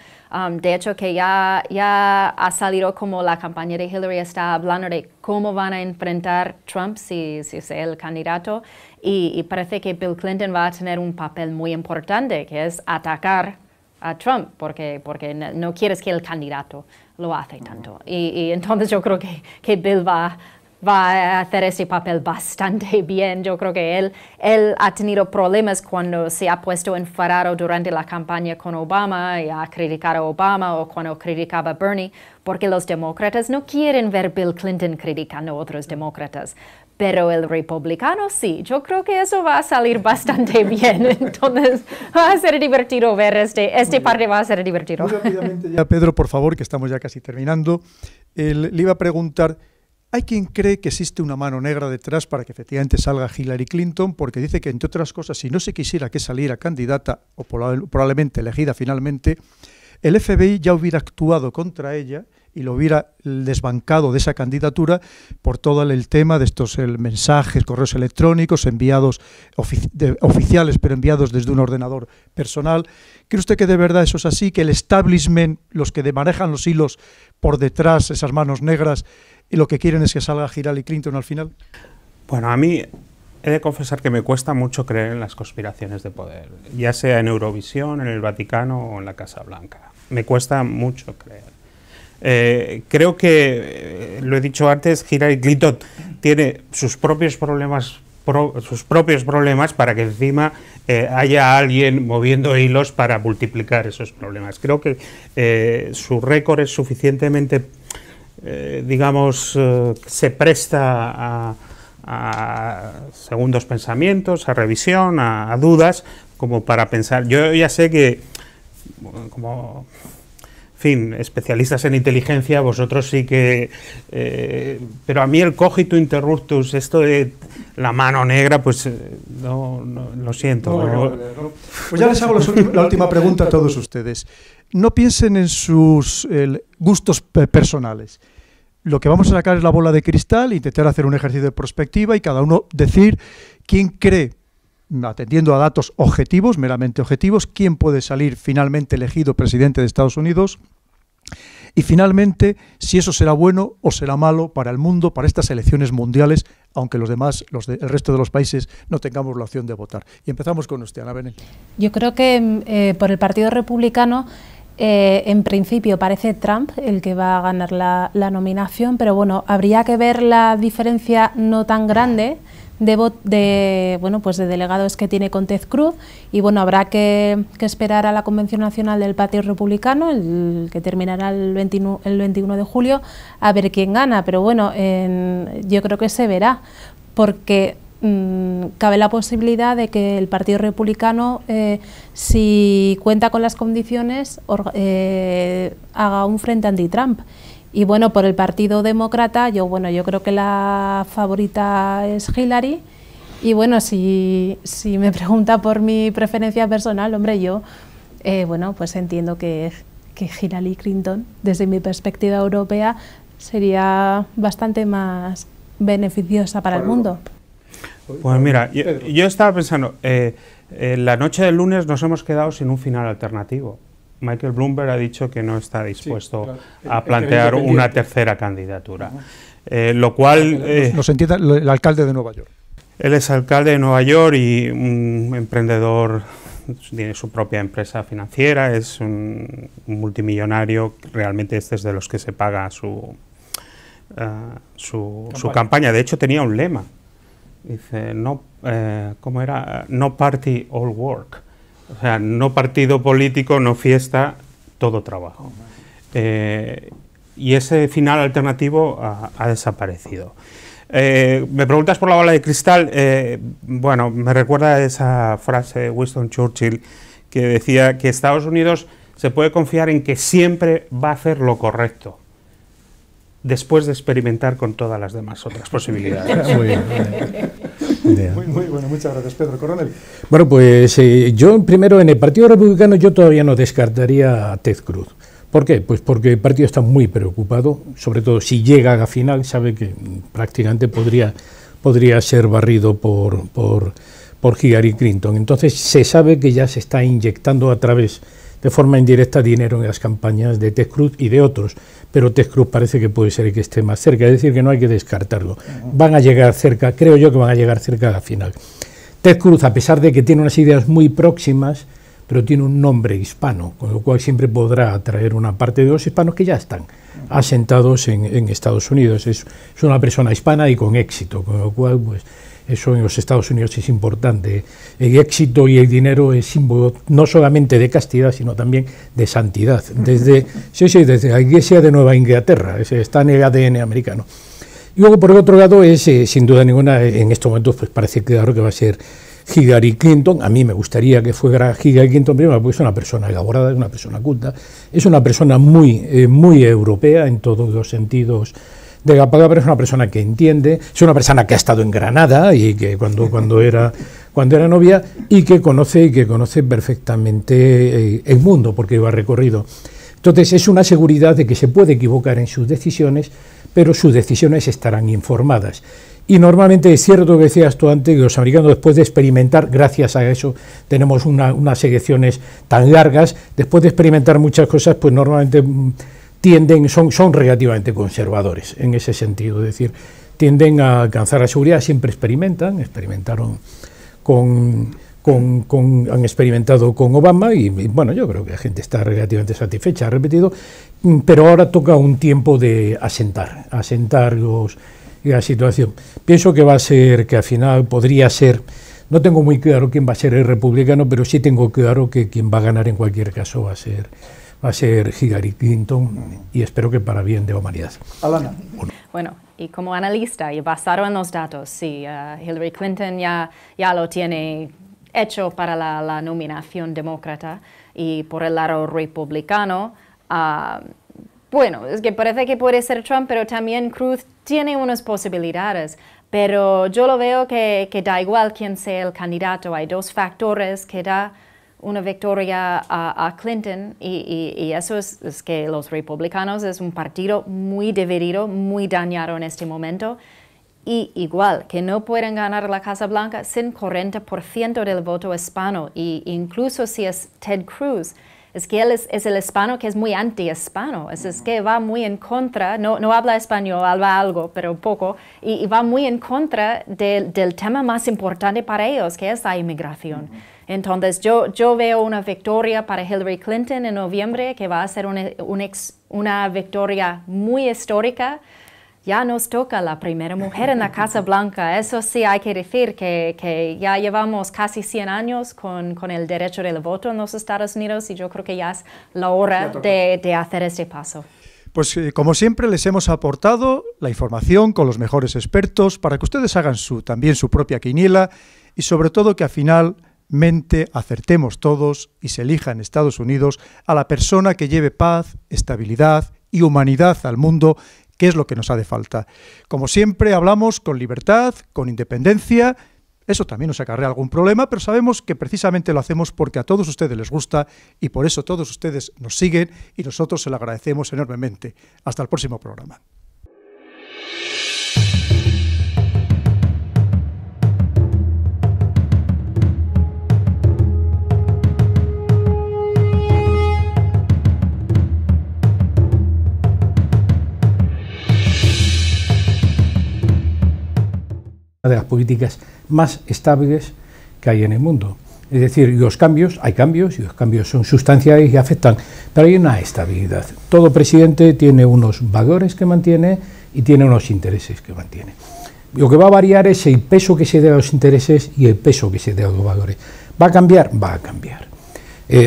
De hecho, que ya ha salido como la campaña de Hillary está hablando de cómo van a enfrentar Trump si es el candidato, y parece que Bill Clinton va a tener un papel muy importante, que es atacar a Trump, porque no quieres que el candidato lo hace tanto. Y entonces yo creo que Bill va va a hacer ese papel bastante bien. Yo creo que él ha tenido problemas cuando se ha puesto enfadado durante la campaña con Obama y ha criticado a Obama o cuando criticaba a Bernie, porque los demócratas no quieren ver Bill Clinton criticando a otros demócratas. Pero el republicano sí, yo creo que eso va a salir bastante bien. Entonces va a ser divertido ver este parte va a ser divertido. Muy rápidamente ya, Pedro, por favor, que estamos ya casi terminando. Le iba a preguntar, hay quien cree que existe una mano negra detrás para que efectivamente salga Hillary Clinton, porque dice que, entre otras cosas, si no se quisiera que saliera candidata o probablemente elegida finalmente, el FBI ya hubiera actuado contra ella y lo hubiera desbancado de esa candidatura por todo el tema de estos mensajes, correos electrónicos enviados oficiales, pero enviados desde un ordenador personal. ¿Cree usted que de verdad eso es así, que el establishment, los que manejan los hilos por detrás, esas manos negras, y lo que quieren es que salga Hillary Clinton al final? Bueno, a mí he de confesar que me cuesta mucho creer en las conspiraciones de poder, ya sea en Eurovisión, en el Vaticano o en la Casa Blanca. Me cuesta mucho creer. Creo que, lo he dicho antes, Hillary Clinton tiene sus propios problemas para que encima haya alguien moviendo hilos para multiplicar esos problemas. Creo que su récord es suficientemente, digamos, se presta a segundos pensamientos, a revisión, a dudas, como para pensar. Yo ya sé que, como, en fin, especialistas en inteligencia, vosotros sí que... pero a mí el cogito interruptus, esto de la mano negra, pues no lo siento. No. Pues ya les hago la última pregunta a todos ustedes. No piensen en sus gustos personales. Lo que vamos a sacar es la bola de cristal, intentar hacer un ejercicio de perspectiva y cada uno decir quién cree, atendiendo a datos objetivos, meramente objetivos, quién puede salir finalmente elegido presidente de Estados Unidos y finalmente si eso será bueno o será malo para el mundo, para estas elecciones mundiales, aunque los demás, el resto de los países, no tengamos la opción de votar. Y empezamos con usted, Ana Benet. Yo creo que por el Partido Republicano, en principio parece Trump el que va a ganar la nominación, pero bueno, habría que ver la diferencia no tan grande de delegados que tiene con Ted Cruz, y bueno, habrá que esperar a la Convención Nacional del Partido Republicano, el que terminará el 21 de julio, a ver quién gana, pero bueno, yo creo que se verá, porque cabe la posibilidad de que el Partido Republicano, si cuenta con las condiciones, haga un frente anti-Trump. Y bueno, por el Partido Demócrata, yo creo que la favorita es Hillary. Y bueno, si me pregunta por mi preferencia personal, hombre, yo pues entiendo que Hillary Clinton, desde mi perspectiva europea, sería bastante más beneficiosa para el mundo. Pues mira, yo estaba pensando, la noche del lunes nos hemos quedado sin un final alternativo. Michael Bloomberg ha dicho que no está dispuesto a plantear una tercera candidatura, lo cual... Nos entienda el alcalde de Nueva York. Él es alcalde de Nueva York y un emprendedor, tiene su propia empresa financiera, es un multimillonario, realmente este es de los que se paga su campaña. De hecho tenía un lema, dice, ¿cómo era? No party, all work. O sea, no partido político, no fiesta, todo trabajo. Y ese final alternativo ha desaparecido. Me preguntas por la bola de cristal. Bueno, me recuerda a esa frase de Winston Churchill que decía que Estados Unidos se puede confiar en que siempre va a hacer lo correcto, después de experimentar con todas las demás otras posibilidades. Muy bien. Muy bueno, muchas gracias, Pedro. Coronel. Bueno, pues yo primero en el Partido Republicano yo todavía no descartaría a Ted Cruz. ¿Por qué? Pues porque el partido está muy preocupado, sobre todo si llega a la final, sabe que prácticamente podría ser barrido por Hillary Clinton. Entonces se sabe que ya se está inyectando a través de forma indirecta dinero en las campañas de Ted Cruz y de otros, pero Ted Cruz parece que puede ser el que esté más cerca, es decir, que no hay que descartarlo. Van a llegar cerca, creo yo que van a llegar cerca a la final. Ted Cruz, a pesar de que tiene unas ideas muy próximas, pero tiene un nombre hispano, con lo cual siempre podrá atraer una parte de los hispanos que ya están asentados en Estados Unidos. Es una persona hispana y con éxito, con lo cual pues eso en los Estados Unidos es importante. El éxito y el dinero es símbolo no solamente de castidad, sino también de santidad. Desde la Iglesia de Nueva Inglaterra, está en el ADN americano. Y luego, por el otro lado, es sin duda ninguna, en estos momentos pues parece claro que va a ser Hillary Clinton. A mí me gustaría que fuera Hillary Clinton primero, porque es una persona elaborada, es una persona culta, es una persona muy europea en todos los sentidos de la palabra, es una persona que entiende, es una persona que ha estado en Granada y que cuando era novia y que conoce perfectamente el mundo porque lo ha recorrido. Entonces es una seguridad de que se puede equivocar en sus decisiones, pero sus decisiones estarán informadas. Y normalmente es cierto que decías tú antes, que los americanos después de experimentar, gracias a eso tenemos unas elecciones tan largas, después de experimentar muchas cosas, pues normalmente son relativamente conservadores en ese sentido, es decir, tienden a alcanzar la seguridad, siempre experimentaron han experimentado con Obama y bueno, yo creo que la gente está relativamente satisfecha, ha repetido, pero ahora toca un tiempo de asentar la situación. Pienso que va a ser, que al final podría ser, no tengo muy claro quién va a ser el republicano, pero sí tengo claro que quien va a ganar en cualquier caso va a ser Hillary Clinton y espero que para bien de la humanidad. Alana. Bueno, y como analista y basado en los datos, sí, Hillary Clinton ya lo tiene hecho para la nominación demócrata y por el lado republicano, bueno, es que parece que puede ser Trump, pero también Cruz tiene unas posibilidades. Pero yo lo veo que da igual quién sea el candidato. Hay dos factores que da una victoria a Clinton y eso es que los republicanos es un partido muy dividido, muy dañado en este momento. Y igual, que no pueden ganar la Casa Blanca sin 40% del voto hispano. Y incluso si es Ted Cruz, es que él es el hispano que es muy anti-hispano. Es que va muy en contra, no habla español, habla algo, pero poco, y va muy en contra del tema más importante para ellos, que es la inmigración. Entonces, yo veo una victoria para Hillary Clinton en noviembre, que va a ser una victoria muy histórica. Ya nos toca la primera mujer en la Casa Blanca. Eso sí hay que decir que ya llevamos casi 100 años con el derecho del voto en los Estados Unidos y yo creo que ya es la hora de hacer este paso. Pues como siempre les hemos aportado la información con los mejores expertos para que ustedes hagan también su propia quiniela y sobre todo que al finalmente acertemos todos y se elija en Estados Unidos a la persona que lleve paz, estabilidad y humanidad al mundo, que es lo que nos hace falta. Como siempre hablamos con libertad, con independencia, eso también nos acarrea algún problema, pero sabemos que precisamente lo hacemos porque a todos ustedes les gusta y por eso todos ustedes nos siguen y nosotros se lo agradecemos enormemente. Hasta el próximo programa. Una de las políticas más estables que hay en el mundo. Es decir, los cambios, hay cambios y los cambios son sustanciales y afectan, pero hay una estabilidad. Todo presidente tiene unos valores que mantiene y tiene unos intereses que mantiene. Lo que va a variar es el peso que se dé a los intereses y el peso que se dé a los valores. ¿Va a cambiar? Va a cambiar.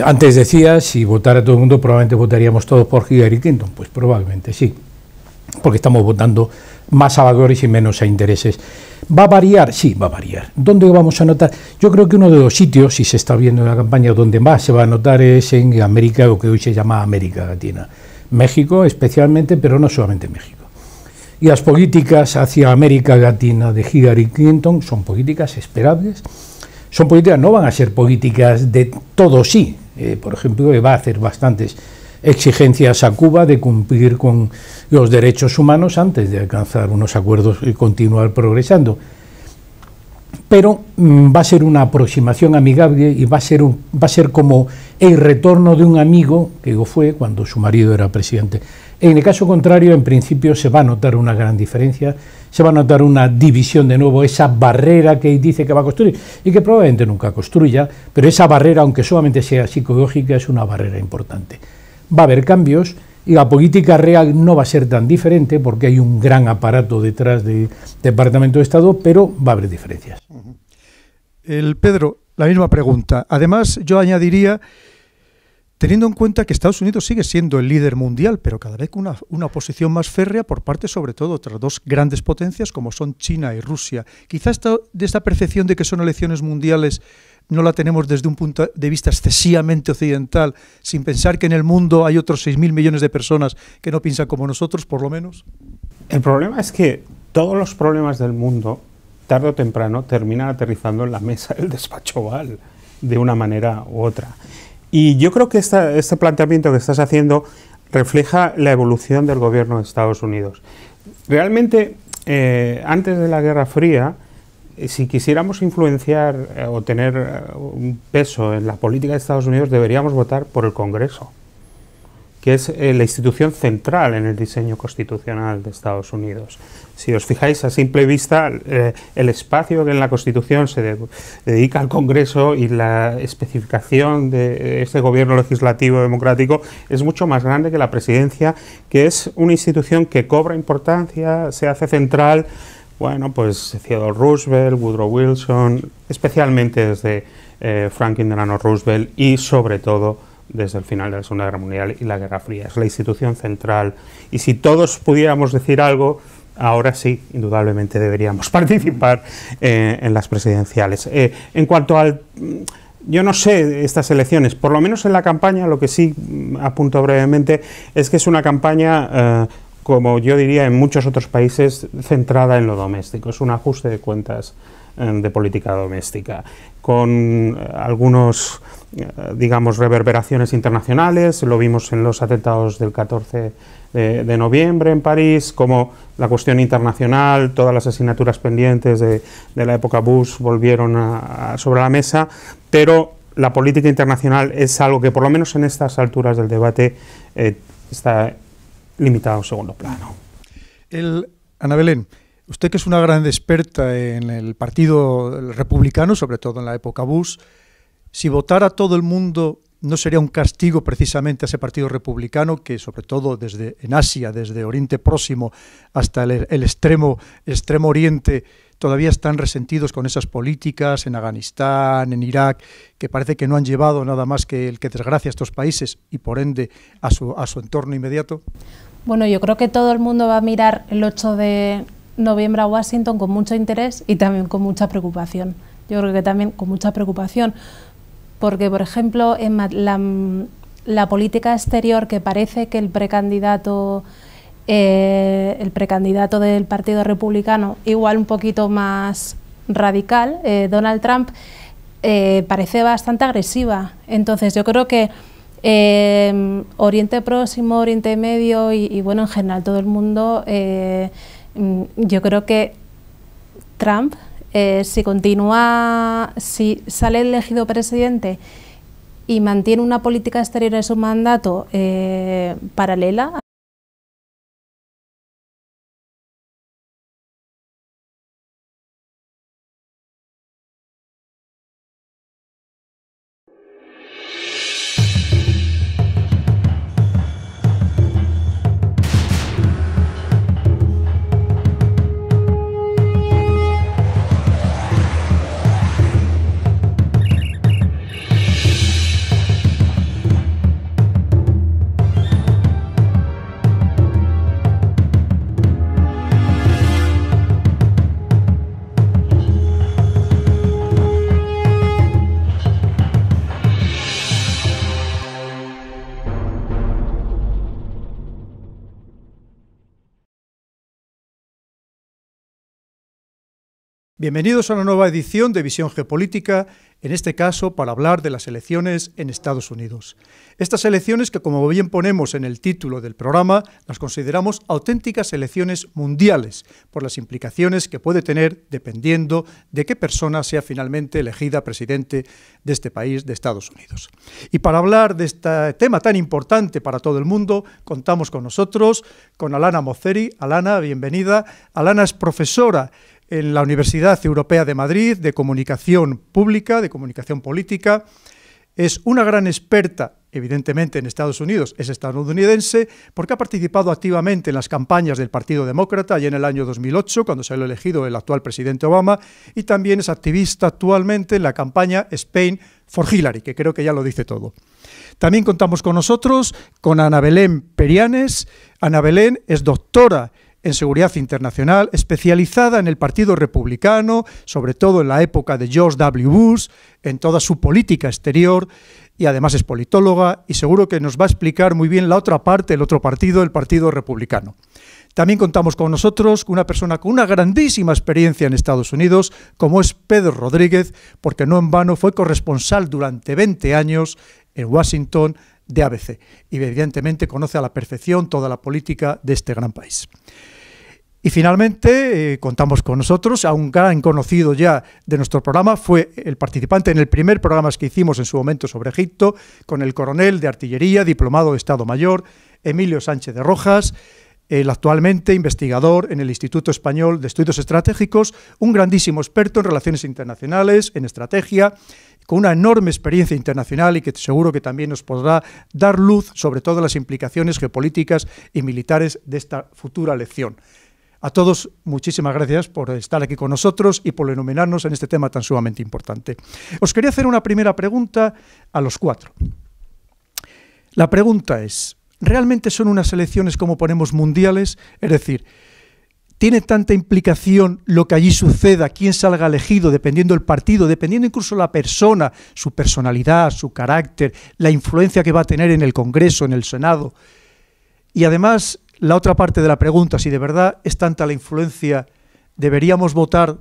Antes decía, si votara todo el mundo, probablemente votaríamos todos por Hillary Clinton. Pues probablemente sí, porque estamos votando más a valores y menos a intereses. ¿Va a variar? Sí, va a variar. ¿Dónde lo vamos a notar? Yo creo que uno de los sitios, si se está viendo en la campaña, donde más se va a notar es en América, lo que hoy se llama América Latina. México especialmente, pero no solamente México. Y las políticas hacia América Latina de Hillary Clinton son políticas esperables, son políticas, no van a ser políticas de todo sí. Por ejemplo, va a hacer bastantes exigencias a Cuba de cumplir con los derechos humanos antes de alcanzar unos acuerdos y continuar progresando. Pero va a ser una aproximación amigable y va a ser como el retorno de un amigo que lo fue cuando su marido era presidente En el caso contrario, en principio, se va a notar una gran diferencia, se va a notar una división de nuevo, esa barrera que dice que va a construir y que probablemente nunca construya, pero esa barrera, aunque solamente sea psicológica, es una barrera importante. Va a haber cambios y la política real no va a ser tan diferente porque hay un gran aparato detrás del Departamento de Estado, pero va a haber diferencias. Pedro, la misma pregunta. Además, yo añadiría, teniendo en cuenta que Estados Unidos sigue siendo el líder mundial, pero cada vez con una oposición más férrea por parte, sobre todo, de otras dos grandes potencias como son China y Rusia. Quizá de esta percepción de que son elecciones mundiales no la tenemos desde un punto de vista excesivamente occidental, sin pensar que en el mundo hay otros 6.000 millones de personas que no piensan como nosotros, por lo menos. El problema es que todos los problemas del mundo, tarde o temprano, terminan aterrizando en la mesa del despacho Oval, de una manera u otra. Y yo creo que este planteamiento que estás haciendo refleja la evolución del gobierno de Estados Unidos. Realmente, antes de la Guerra Fría, si quisiéramos influenciar o tener un peso en la política de Estados Unidos, deberíamos votar por el Congreso, que es la institución central en el diseño constitucional de Estados Unidos. Si os fijáis, a simple vista, el espacio que en la Constitución se dedica al Congreso y la especificación de este gobierno legislativo democrático es mucho más grande que la presidencia, que es una institución que cobra importancia, se hace central. Bueno, pues Theodore Roosevelt, Woodrow Wilson, especialmente desde Franklin Delano Roosevelt y sobre todo desde el final de la Segunda Guerra Mundial y la Guerra Fría. Es la institución central. Y si todos pudiéramos decir algo, ahora sí, indudablemente deberíamos participar en las presidenciales. En cuanto al... Yo no sé estas elecciones, por lo menos en la campaña, lo que sí apunto brevemente es que es una campaña... como yo diría en muchos otros países, centrada en lo doméstico. Es un ajuste de cuentas de política doméstica, con algunos, digamos, reverberaciones internacionales. Lo vimos en los atentados del 14 de noviembre en París, como la cuestión internacional, todas las asignaturas pendientes de la época Bush volvieron sobre la mesa, pero la política internacional es algo que, por lo menos en estas alturas del debate, está limitado a un segundo plano. Ana Belén, usted que es una gran experta en el Partido Republicano, sobre todo en la época Bush, si votara todo el mundo, ¿no sería un castigo precisamente a ese Partido Republicano que, sobre todo en Asia, desde Oriente Próximo hasta el extremo Oriente, todavía están resentidos con esas políticas en Afganistán, en Irak, que parece que no han llevado nada más que el que desgracia a estos países y por ende a su entorno inmediato? Bueno, yo creo que todo el mundo va a mirar el 8 de noviembre a Washington con mucho interés y también con mucha preocupación. Yo creo que también con mucha preocupación, porque, por ejemplo, en la política exterior, que parece que el precandidato del Partido Republicano, igual un poquito más radical, Donald Trump, parece bastante agresiva. Entonces yo creo que Oriente Próximo, Oriente Medio y bueno, en general todo el mundo, yo creo que Trump, si sale elegido presidente y mantiene una política exterior en su mandato paralela Bienvenidos a una nueva edición de Visión Geopolítica, en este caso para hablar de las elecciones en Estados Unidos. Estas elecciones que, como bien ponemos en el título del programa, las consideramos auténticas elecciones mundiales por las implicaciones que puede tener dependiendo de qué persona sea finalmente elegida presidente de este país, de Estados Unidos. Y para hablar de este tema tan importante para todo el mundo, contamos con nosotros, con Alana Mosseri. Alana, bienvenida. Alana es profesora en la Universidad Europea de Madrid de Comunicación Pública, de Comunicación Política. Es una gran experta, evidentemente, en Estados Unidos, es estadounidense, porque ha participado activamente en las campañas del Partido Demócrata allá en el año 2008, cuando salió elegido el actual presidente Obama, y también es activista actualmente en la campaña Spain for Hillary, que creo que ya lo dice todo. También contamos con nosotros con Ana Belén Perianes. Ana Belén es doctora en Seguridad Internacional, especializada en el Partido Republicano, sobre todo en la época de George W. Bush, en toda su política exterior, y además es politóloga, y seguro que nos va a explicar muy bien la otra parte, el otro partido, el Partido Republicano. También contamos con nosotros con una persona con una grandísima experiencia en Estados Unidos, como es Pedro Rodríguez, porque no en vano fue corresponsal durante 20 años en Washington de ABC, y evidentemente conoce a la perfección toda la política de este gran país. Y finalmente contamos con nosotros a un gran conocido ya de nuestro programa, fue el participante en el primer programa que hicimos en su momento sobre Egipto, con el coronel de artillería, diplomado de Estado Mayor, Emilio Sánchez de Rojas, el actualmente investigador en el Instituto Español de Estudios Estratégicos, un grandísimo experto en relaciones internacionales, en estrategia, con una enorme experiencia internacional y que seguro que también nos podrá dar luz sobre todas las implicaciones geopolíticas y militares de esta futura elección. A todos, muchísimas gracias por estar aquí con nosotros y por iluminarnos en este tema tan sumamente importante. Os quería hacer una primera pregunta a los cuatro. La pregunta es, ¿realmente son unas elecciones como ponemos mundiales? Es decir, ¿tiene tanta implicación lo que allí suceda, quién salga elegido, dependiendo del partido, dependiendo incluso la persona, su personalidad, su carácter, la influencia que va a tener en el Congreso, en el Senado? Y además, la otra parte de la pregunta, si de verdad es tanta la influencia, ¿deberíamos votar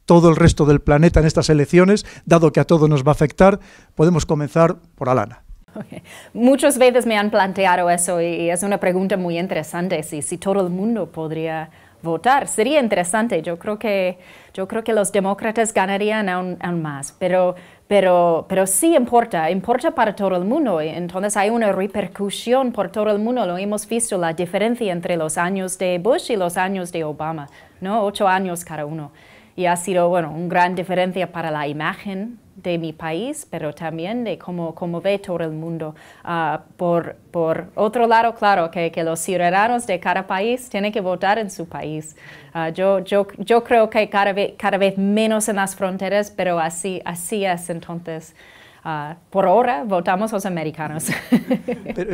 todo el resto del planeta en estas elecciones, dado que a todos nos va a afectar? Podemos comenzar por Alana. Okay. Muchas veces me han planteado eso y es una pregunta muy interesante, si todo el mundo podría votar. Sería interesante, yo creo que los demócratas ganarían aún más, pero sí importa para todo el mundo, entonces hay una repercusión por todo el mundo, lo hemos visto, la diferencia entre los años de Bush y los años de Obama, ¿no? 8 años cada uno, y ha sido, bueno, una gran diferencia para la imagen de mi país, pero también de cómo ve todo el mundo. Por otro lado, claro, que los ciudadanos de cada país tienen que votar en su país. Yo creo que cada vez menos en las fronteras, pero así es, entonces, por ahora votamos los americanos.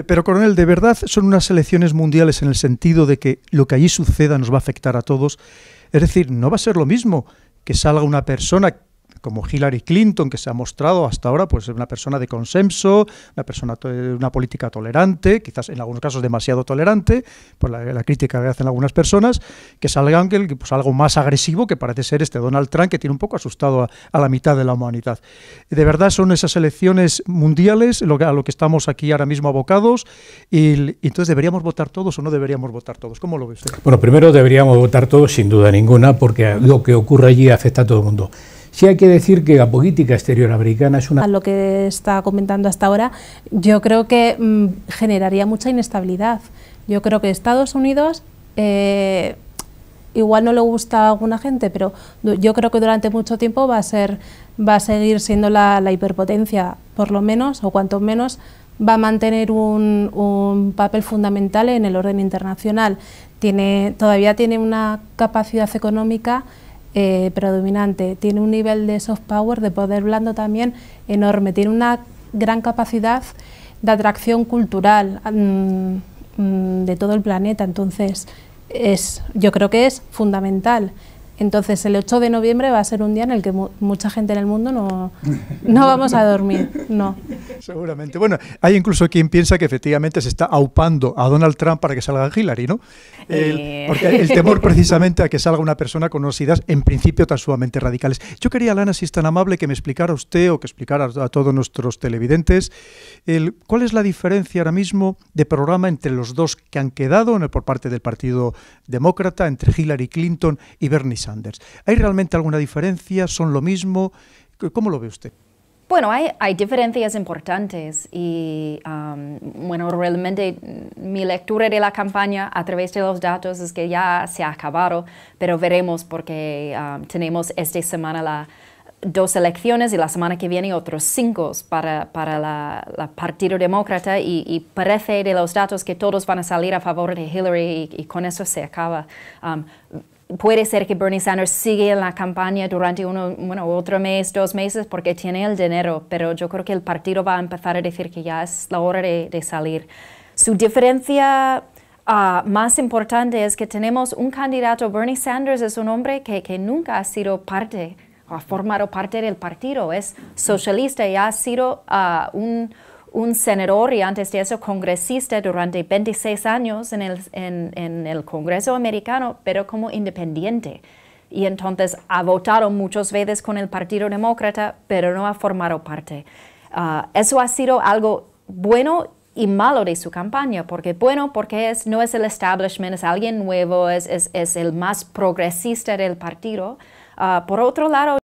Pero, coronel, ¿de verdad son unas elecciones mundiales en el sentido de que lo que allí suceda nos va a afectar a todos? Es decir, no va a ser lo mismo que salga una persona como Hillary Clinton, que se ha mostrado hasta ahora pues una persona de consenso, una política tolerante, quizás en algunos casos demasiado tolerante, por la crítica que hacen algunas personas, que salga pues algo más agresivo, que parece ser Donald Trump, que tiene un poco asustado a la mitad de la humanidad. ¿De verdad son esas elecciones mundiales a lo que estamos aquí ahora mismo abocados? Y entonces, ¿deberíamos votar todos o no deberíamos votar todos? ¿Cómo lo ve usted? Bueno, primero deberíamos votar todos, sin duda ninguna, porque lo que ocurre allí afecta a todo el mundo. Sí hay que decir que la política exterior americana es una... A lo que está comentando hasta ahora, yo creo que generaría mucha inestabilidad. Yo creo que Estados Unidos, igual no le gusta a alguna gente, pero yo creo que durante mucho tiempo va a seguir siendo la hiperpotencia, por lo menos, o cuanto menos, va a mantener un papel fundamental en el orden internacional. Todavía tiene una capacidad económica predominante, tiene un nivel de soft power, de poder blando también enorme, tiene una gran capacidad de atracción cultural de todo el planeta, entonces yo creo que es fundamental. Entonces el 8 de noviembre va a ser un día en el que mucha gente en el mundo no vamos a dormir, no. Seguramente. Bueno, hay incluso quien piensa que efectivamente se está aupando a Donald Trump para que salga Hillary, ¿no? Porque el temor precisamente a que salga una persona con unas ideas en principio tan sumamente radicales. Yo quería, Lana, si es tan amable, que me explicara usted o que explicara a todos nuestros televidentes cuál es la diferencia ahora mismo de programa entre los dos que han quedado por parte del Partido Demócrata, entre Hillary Clinton y Bernie Sanders. ¿Hay realmente alguna diferencia? ¿Son lo mismo? ¿Cómo lo ve usted? Bueno, hay diferencias importantes y, bueno, realmente mi lectura de la campaña a través de los datos es que ya se ha acabado, pero veremos porque tenemos esta semana dos elecciones y la semana que viene otros 5 para la Partido Demócrata y parece de los datos que todos van a salir a favor de Hillary y con eso se acaba. Puede ser que Bernie Sanders siga en la campaña durante otro mes, 2 meses, porque tiene el dinero, pero yo creo que el partido va a empezar a decir que ya es la hora de salir. Su diferencia más importante es que tenemos un candidato. Bernie Sanders es un hombre que nunca ha sido parte, ha formado parte del partido, es socialista y ha sido un senador y antes de eso congresista durante 26 años en el Congreso americano, pero como independiente. Y entonces ha votado muchas veces con el Partido Demócrata, pero no ha formado parte. Eso ha sido algo bueno y malo de su campaña, porque no es el establishment, es alguien nuevo, es el más progresista del partido. Por otro lado,